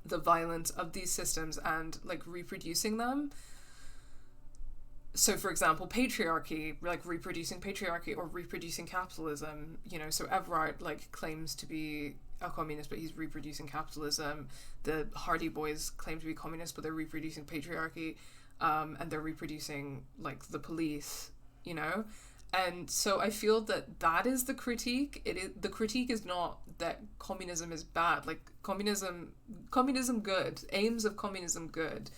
the violence of these systems and, like, reproducing them. So, for example, patriarchy, like reproducing patriarchy or reproducing capitalism, so Everard, like, claims to be a communist, but he's reproducing capitalism. The Hardy Boys claim to be communist, but they're reproducing patriarchy, and they're reproducing, like, the police, And so I feel that is the critique. The critique is not that communism is bad. Like, communism good, aims of communism good,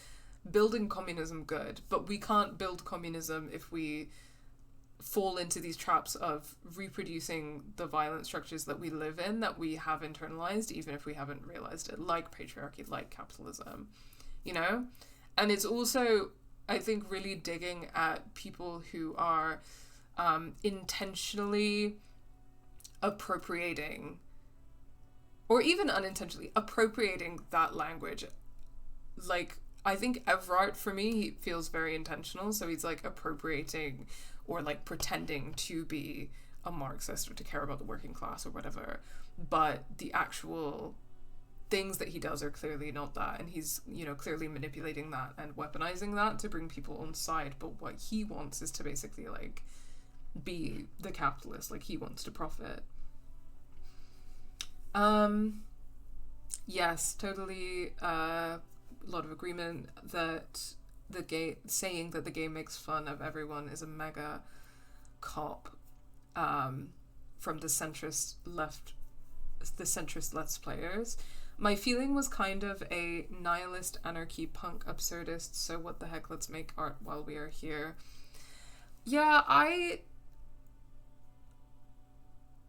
building communism good, but we can't build communism if we fall into these traps of reproducing the violent structures that we live in, that we have internalized, even if we haven't realized it, like patriarchy, like capitalism, And it's also, I think, really digging at people who are intentionally appropriating, or even unintentionally appropriating, that language. Like, I think Everard, for me, he feels very intentional, so he's, like, appropriating or, like, pretending to be a Marxist or to care about the working class or whatever, but the actual things that he does are clearly not that, and he's, clearly manipulating that and weaponizing that to bring people on side. But what he wants is to basically, like, be the capitalist, like, he wants to profit. Yes, totally, a lot of agreement that saying that the game makes fun of everyone is a mega cop from the centrist Let's Players. My feeling was kind of a nihilist anarchy punk absurdist, so what the heck, let's make art while we are here. Yeah, I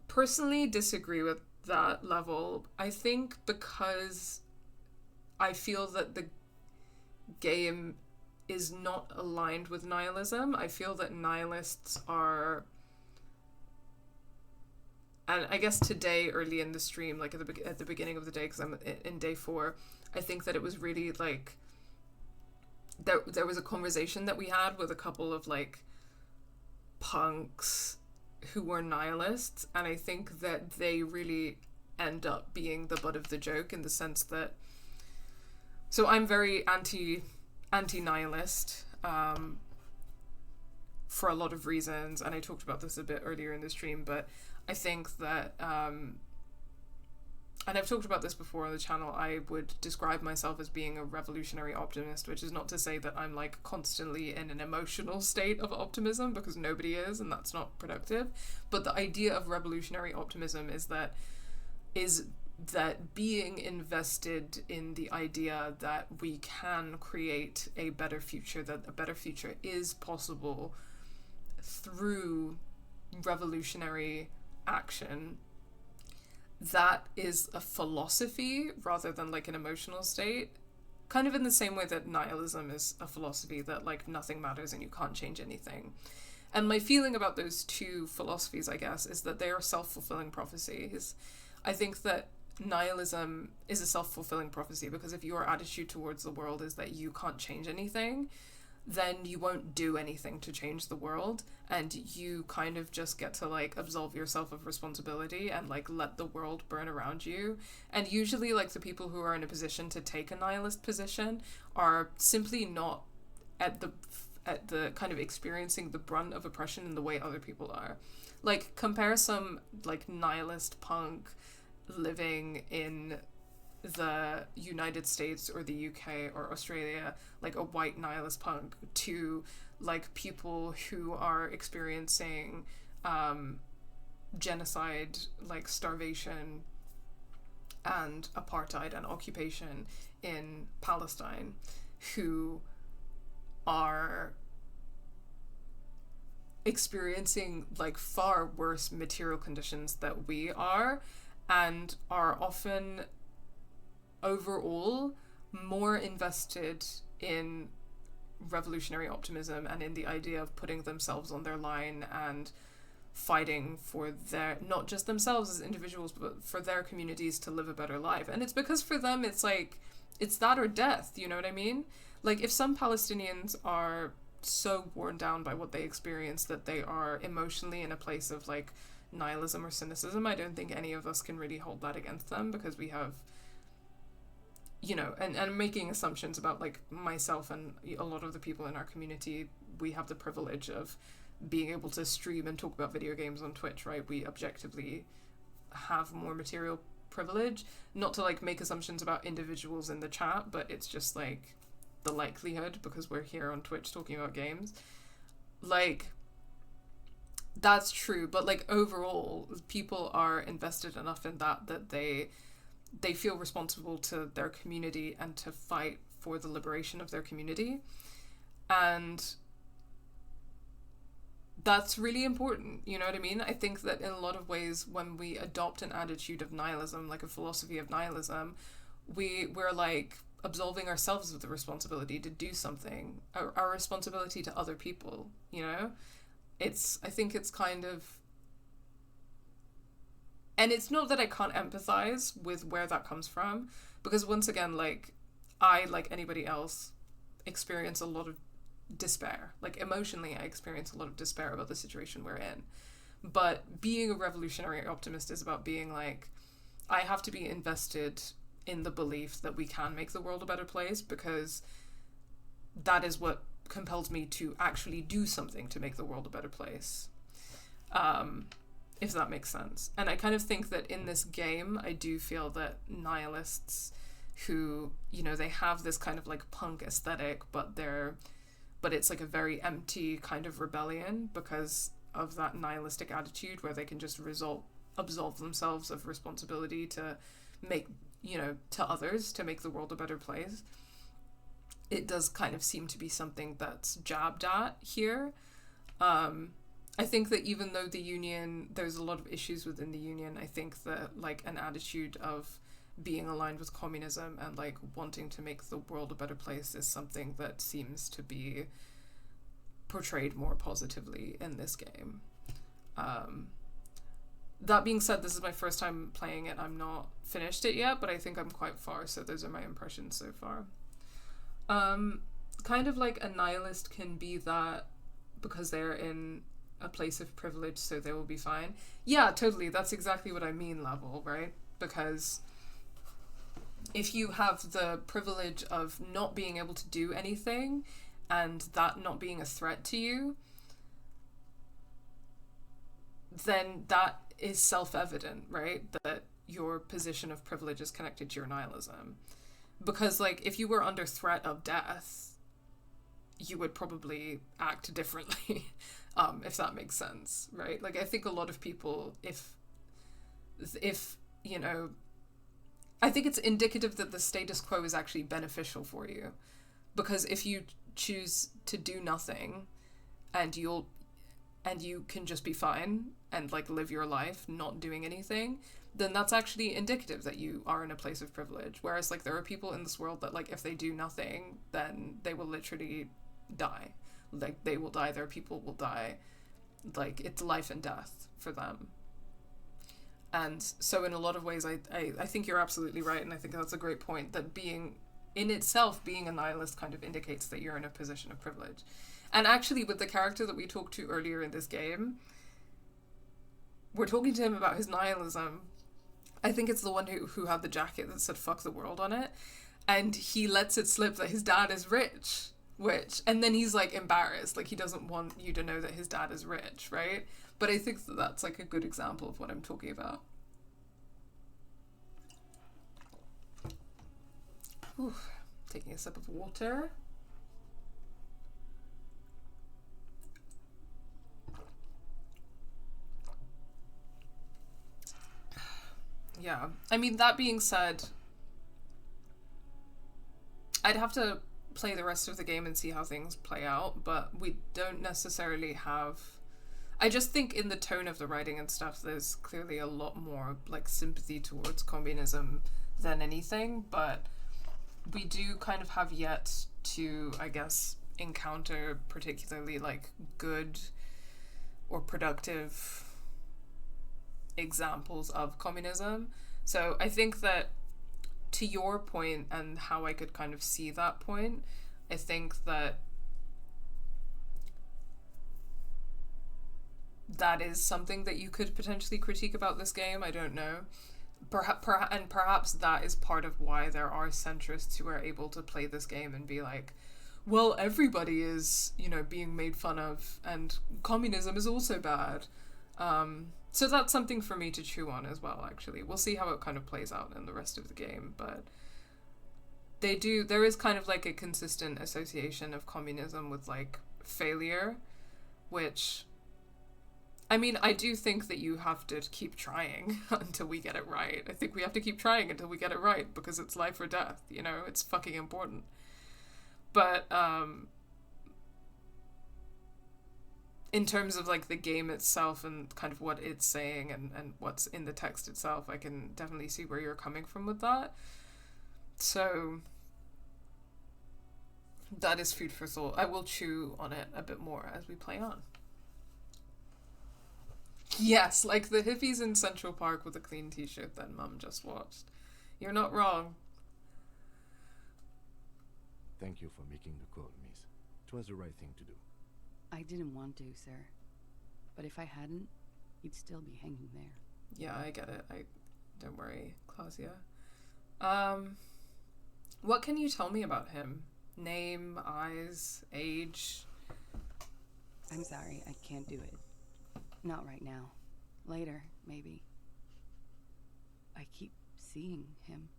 personally disagree with that level. I think because I feel that the game is not aligned with nihilism. I feel that nihilists are, and I guess today, early in the stream, like at the beginning of the day, because I'm in day 4, I think that it was really, like, there was a conversation that we had with a couple of, like, punks who were nihilists, and I think that they really end up being the butt of the joke, in the sense that, so I'm very anti-nihilist for a lot of reasons, and I talked about this a bit earlier in the stream, but I think that, and I've talked about this before on the channel, I would describe myself as being a revolutionary optimist, which is not to say that I'm, like, constantly in an emotional state of optimism, because nobody is, and that's not productive. But the idea of revolutionary optimism is that being invested in the idea that we can create a better future, that a better future is possible through revolutionary action, that is a philosophy rather than like an emotional state. Kind of in the same way that nihilism is a philosophy, that like nothing matters and you can't change anything. And my feeling about those two philosophies, I guess, is that they are self-fulfilling prophecies. I think that nihilism is a self-fulfilling prophecy because if your attitude towards the world is that you can't change anything, then you won't do anything to change the world, and you kind of just get to like absolve yourself of responsibility and like let the world burn around you. And usually like the people who are in a position to take a nihilist position are simply not at the kind of experiencing the brunt of oppression in the way other people are. Like compare some like nihilist punk living in the United States or the UK or Australia, like a white nihilist punk, to like people who are experiencing genocide, like starvation and apartheid and occupation in Palestine, who are experiencing like far worse material conditions that we are, and are often overall more invested in revolutionary optimism and in the idea of putting themselves on their line and fighting for their, not just themselves as individuals, but for their communities to live a better life. And it's because for them it's like, it's that or death, you know what I mean? Like if some Palestinians are so worn down by what they experience that they are emotionally in a place of like nihilism or cynicism, I don't think any of us can really hold that against them, because we have, you know, and I'm making assumptions about like myself and a lot of the people in our community. We have the privilege of being able to stream and talk about video games on Twitch, right? We objectively have more material privilege. Not to like make assumptions about individuals in the chat, but it's just like the likelihood, because we're here on Twitch talking about games. Like, that's true, but like overall people are invested enough in that they feel responsible to their community and to fight for the liberation of their community. And that's really important, you know what I mean? I think that in a lot of ways, when we adopt an attitude of nihilism, like a philosophy of nihilism, we're like absolving ourselves of the responsibility to do something, our responsibility to other people, you know? I think it's kind of, and it's not that I can't empathize with where that comes from, because once again, like, I, like anybody else, experience a lot of despair. Like, emotionally, I experience a lot of despair about the situation we're in. But being a revolutionary optimist is about being like, I have to be invested in the belief that we can make the world a better place, because that is what compels me to actually do something to make the world a better place. If that makes sense. And I kind of think that in this game, I do feel that nihilists who, you know, they have this kind of like punk aesthetic, but it's like a very empty kind of rebellion because of that nihilistic attitude where they can just absolve themselves of responsibility to make, you know, to others, to make the world a better place. It does kind of seem to be something that's jabbed at here. I think that even though the union, there's a lot of issues within the union, I think that like an attitude of being aligned with communism and like wanting to make the world a better place is something that seems to be portrayed more positively in this game. That being said, this is my first time playing it. I'm not finished it yet, but I think I'm quite far, so those are my impressions so far. Kind of like a nihilist can be that because they're in a place of privilege, so they will be fine. Yeah, totally. That's exactly what I mean, Level, right? Because if you have the privilege of not being able to do anything and that not being a threat to you, then that is self-evident, right? That your position of privilege is connected to your nihilism. Because, like, if you were under threat of death, you would probably act differently, if that makes sense, right? Like, I think a lot of people, if you know, I think it's indicative that the status quo is actually beneficial for you. Because if you choose to do nothing and you can just be fine and like live your life not doing anything, then that's actually indicative that you are in a place of privilege. Whereas like there are people in this world that like if they do nothing, then they will literally die. Like they will die, their people will die. Like it's life and death for them. And so in a lot of ways I think you're absolutely right, and I think that's a great point, that being in itself, being a nihilist kind of indicates that you're in a position of privilege. And actually with the character that we talked to earlier in this game, we're talking to him about his nihilism. I think it's the one who had the jacket that said fuck the world on it, and he lets it slip that his dad is rich, and then he's like embarrassed, like he doesn't want you to know that his dad is rich, right? But I think that that's like a good example of what I'm talking about. Ooh, taking a sip of water. Yeah, I mean, that being said, I'd have to play the rest of the game and see how things play out, but we don't necessarily have... I just think in the tone of the writing and stuff, there's clearly a lot more like sympathy towards communism than anything, but we do kind of have yet to, I guess, encounter particularly like good or productive examples of communism. So I think that to your point and how I could kind of see that point, I think that that is something that you could potentially critique about this game. I don't know. Perhaps that is part of why there are centrists who are able to play this game and be like, well, everybody is, you know, being made fun of, and communism is also bad. So that's something for me to chew on as well, actually. We'll see how it kind of plays out in the rest of the game, but there is kind of like a consistent association of communism with like failure, which, I mean, I do think that you have to keep trying until we get it right. I think we have to keep trying until we get it right, because it's life or death, you know, it's fucking important. But, in terms of like the game itself and kind of what it's saying and what's in the text itself, I can definitely see where you're coming from with that. So that is food for thought. I will chew on it a bit more as we play on. Yes, like the hippies in Central Park with a clean t-shirt that Mum just watched. You're not wrong. Thank you for making the call, miss. It was the right thing to do. I didn't want to, sir. But if I hadn't, he'd still be hanging there. Yeah, I get it. Don't worry, Claudia. What can you tell me about him? Name, eyes, age? I'm sorry, I can't do it. Not right now. Later, maybe. I keep seeing him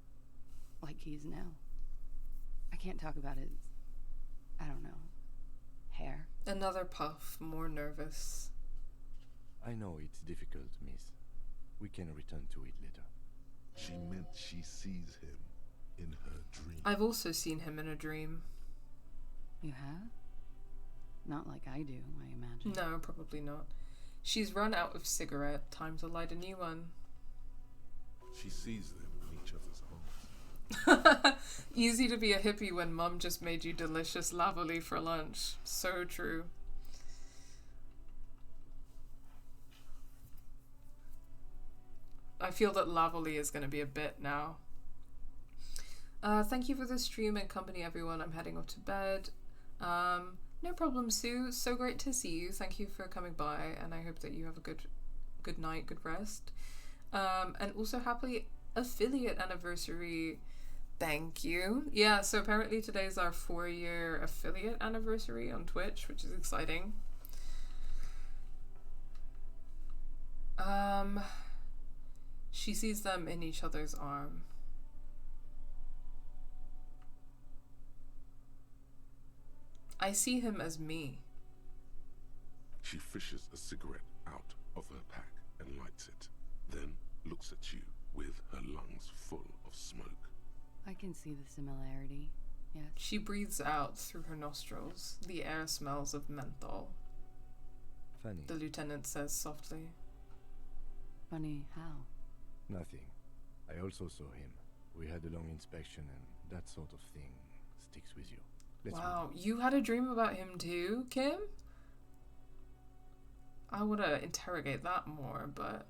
like he is now. I can't talk about his, I don't know, hair. Another puff, more nervous. I know it's difficult, miss. We can return to it later. She meant she sees him in her dream. I've also seen him in a dream. You have? Not like I do, I imagine. No, probably not. She's run out of cigarette. Time to light a new one. She sees them in each other's homes. Easy to be a hippie when Mum just made you delicious lavoli for lunch. So true. I feel that lavoli is going to be a bit now. Thank you for the stream and company, everyone. I'm heading off to bed. No problem, Sue. So great to see you. Thank you for coming by, and I hope that you have a good night, good rest. And also happy affiliate anniversary. Thank you. Yeah, so apparently today's our 4-year affiliate anniversary on Twitch, which is exciting. She sees them in each other's arm. I see him as me. She fishes a cigarette out of her pack and lights it, then looks at you with her lungs full of smoke. I can see the similarity, yes. She breathes out through her nostrils. The air smells of menthol. Funny. The lieutenant says softly. Funny how? Nothing. I also saw him. We had a long inspection and that sort of thing sticks with you. Wow, you had a dream about him too, Kim? I want to interrogate that more, but...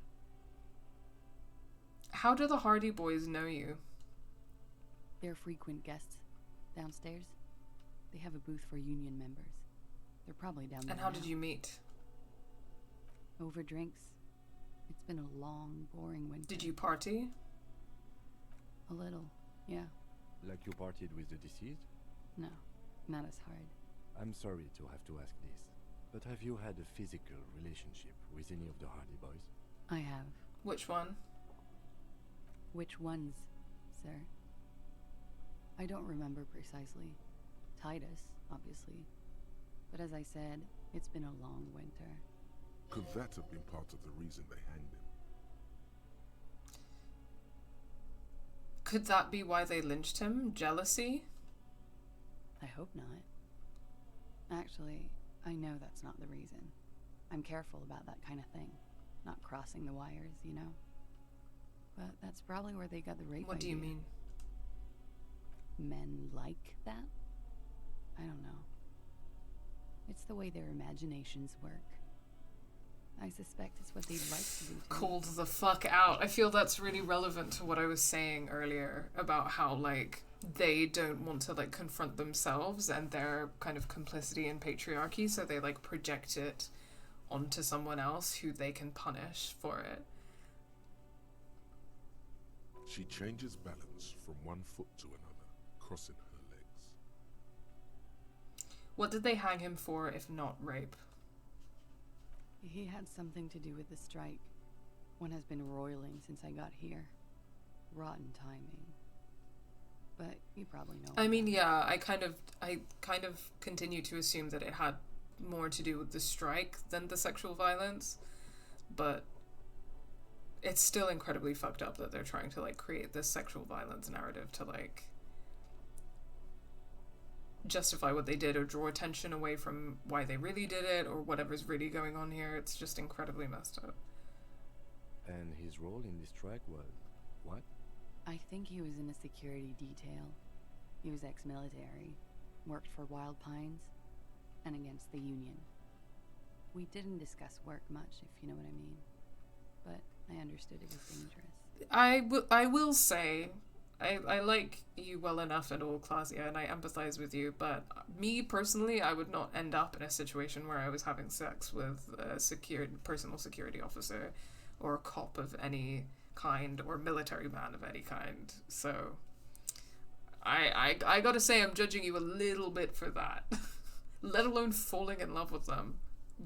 How do the Hardy Boys know you? They're frequent guests downstairs. They have a booth for union members. They're probably down there. And how now. did you meet? Over drinks. It's been a long, boring winter. Did you party? A little, yeah. Like you partied with the deceased? No, not as hard. I'm sorry to have to ask this, but have you had a physical relationship with any of the Hardy Boys? I have. Which one? Which ones, sir? I don't remember precisely. Titus, obviously. But as I said, it's been a long winter. Could that have been part of the reason they hanged him? Could that be why they lynched him? Jealousy? I hope not. Actually, I know that's not the reason. I'm careful about that kind of thing. Not crossing the wires, you know? But that's probably where they got the rape What do you idea. mean? Men like that? I don't know. It's the way their imaginations work. I suspect it's what they'd like to do to me. Called the fuck out. I feel that's really relevant to what I was saying earlier about how, like, they don't want to, like, confront themselves and their kind of complicity in patriarchy, so they, like, project it onto someone else who they can punish for it. She changes balance from one foot to another, crossing her legs. What did they hang him for if not rape? He had something to do with the strike. One has been roiling since I got here. Rotten timing. But you probably know. I mean, yeah, I kind of continue to assume that it had more to do with the strike than the sexual violence, but it's still incredibly fucked up that they're trying to, like, create this sexual violence narrative to, like, justify what they did or draw attention away from why they really did it or whatever's really going on here. It's just incredibly messed up. And his role in this strike was what? I think he was in a security detail. He was ex-military, worked for Wild Pines, and against the Union. We didn't discuss work much, if you know what I mean. But I understood it was dangerous. I will say, I like you well enough and all, Claudia, and I empathize with you, but me personally, I would not end up in a situation where I was having sex with a personal security officer or a cop of any kind or military man of any kind. So I gotta say I'm judging you a little bit for that. Let alone falling in love with them.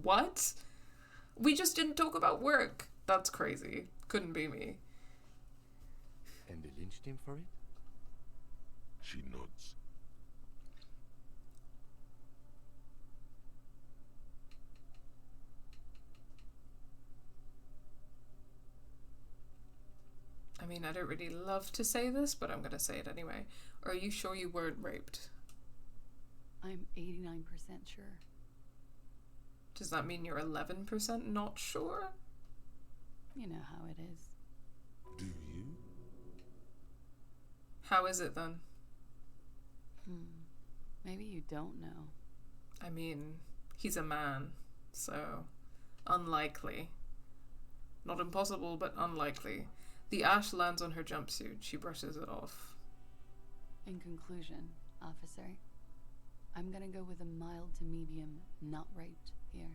What? We just didn't talk about work. That's crazy. Couldn't be me. And they lynched him for it? She nods. I mean, I don't really love to say this, but I'm gonna say it anyway. Are you sure you weren't raped? I'm 89% sure. Does that mean you're 11% not sure? You know how it is. Do you? How is it then? Maybe you don't know. I mean, he's a man, so unlikely. Not impossible, but unlikely. The ash lands on her jumpsuit. She brushes it off. In conclusion, officer, I'm gonna go with a mild to medium not raped here.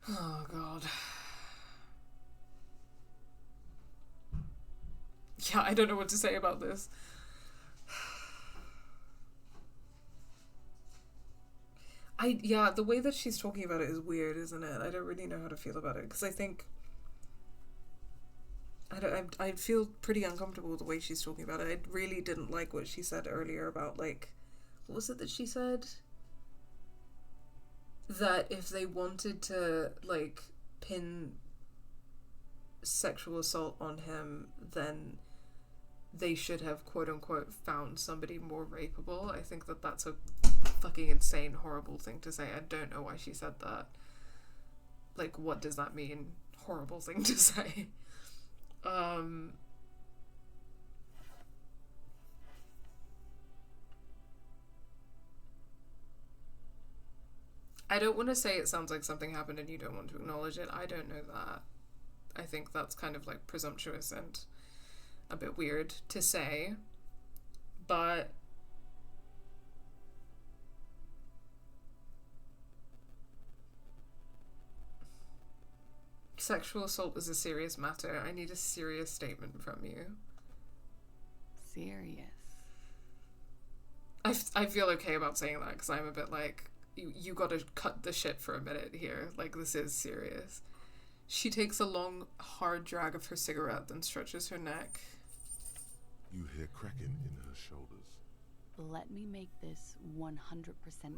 Oh, God. Yeah, I don't know what to say about this. Yeah, the way that she's talking about it is weird, isn't it? I don't really know how to feel about it, because I think... I feel pretty uncomfortable with the way she's talking about it. I really didn't like what she said earlier about, like... What was it that she said? That if they wanted to, like, pin sexual assault on him, then they should have quote-unquote found somebody more rapeable. I think that that's a fucking insane, horrible thing to say. I don't know why she said that. Like, what does that mean? Horrible thing to say. I don't want to say it sounds like something happened and you don't want to acknowledge it. I don't know that. I think that's kind of like presumptuous and a bit weird to say. But sexual assault is a serious matter. I need a serious statement from you. Serious. I feel okay about saying that because I'm a bit like, you gotta cut the shit for a minute here. Like, this is serious. She takes a long, hard drag of her cigarette, then stretches her neck. You hear cracking in her shoulders. Let me make this 100%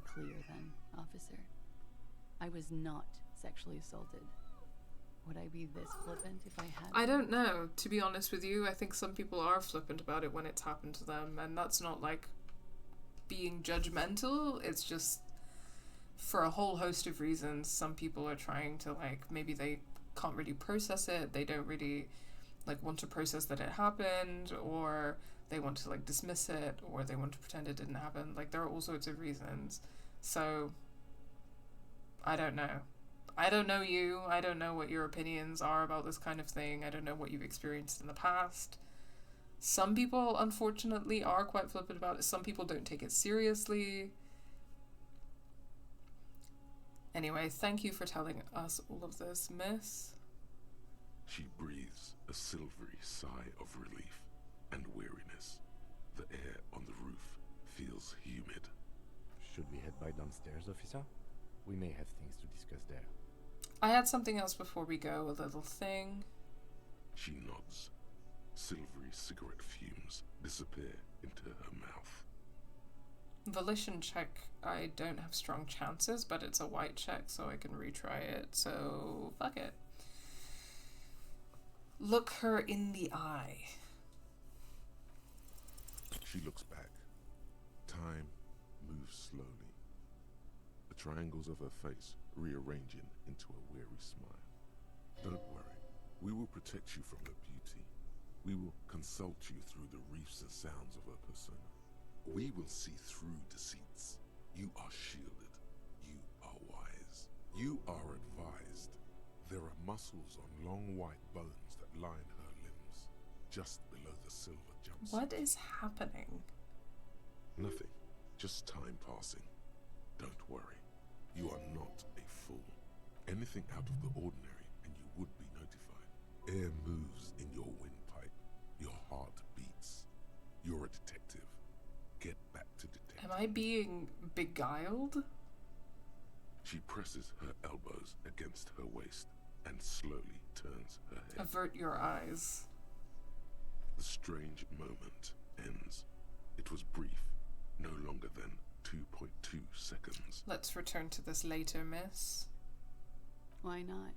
clear then, officer. I was not sexually assaulted. Would I be this flippant if I had? I don't know, to be honest with you. I think some people are flippant about it when it's happened to them, and that's not like being judgmental. It's just for a whole host of reasons. Some people are trying to, like, maybe they can't really process it, they don't really like want to process that it happened, or they want to like dismiss it, or they want to pretend it didn't happen. Like, there are all sorts of reasons. So I don't know. I don't know you. I don't know what your opinions are about this kind of thing. I don't know what you've experienced in the past. Some people, unfortunately, are quite flippant about it. Some people don't take it seriously. Anyway, thank you for telling us all of this, miss. She breathes a silvery sigh of relief and weariness. The air on the roof feels humid. Should we head by downstairs, officer? We may have things to discuss there. I had something else before we go, a little thing. She nods. Silvery cigarette fumes disappear into her mouth. Volition check. I don't have strong chances, but it's a white check, so I can retry it. So, fuck it. Look her in the eye. She looks back. Time moves slowly. The triangles of her face rearranging into a weary smile. Don't worry. We will protect you from her beauty. We will consult you through the reefs and sounds of her persona. We will see through deceits. You are shielded. You are wise. You are advised. There are muscles on long white bones that line her limbs, just below the silver jumpsuit. What is happening? Nothing. Just time passing. Don't worry. You are not a fool. Anything out of the ordinary and you would be notified. Air moves in your windpipe. Your heart beats. You're a detective. Get back to detective. Am I being beguiled? She presses her elbows against her waist and slowly turns her head. Avert your eyes. The strange moment ends. It was brief, no longer than 2.2 seconds. Let's return to this later, miss. Why not?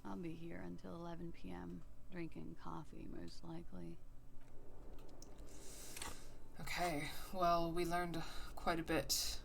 I'll be here until 11 p.m., drinking coffee, most likely. Okay, well, we learned quite a bit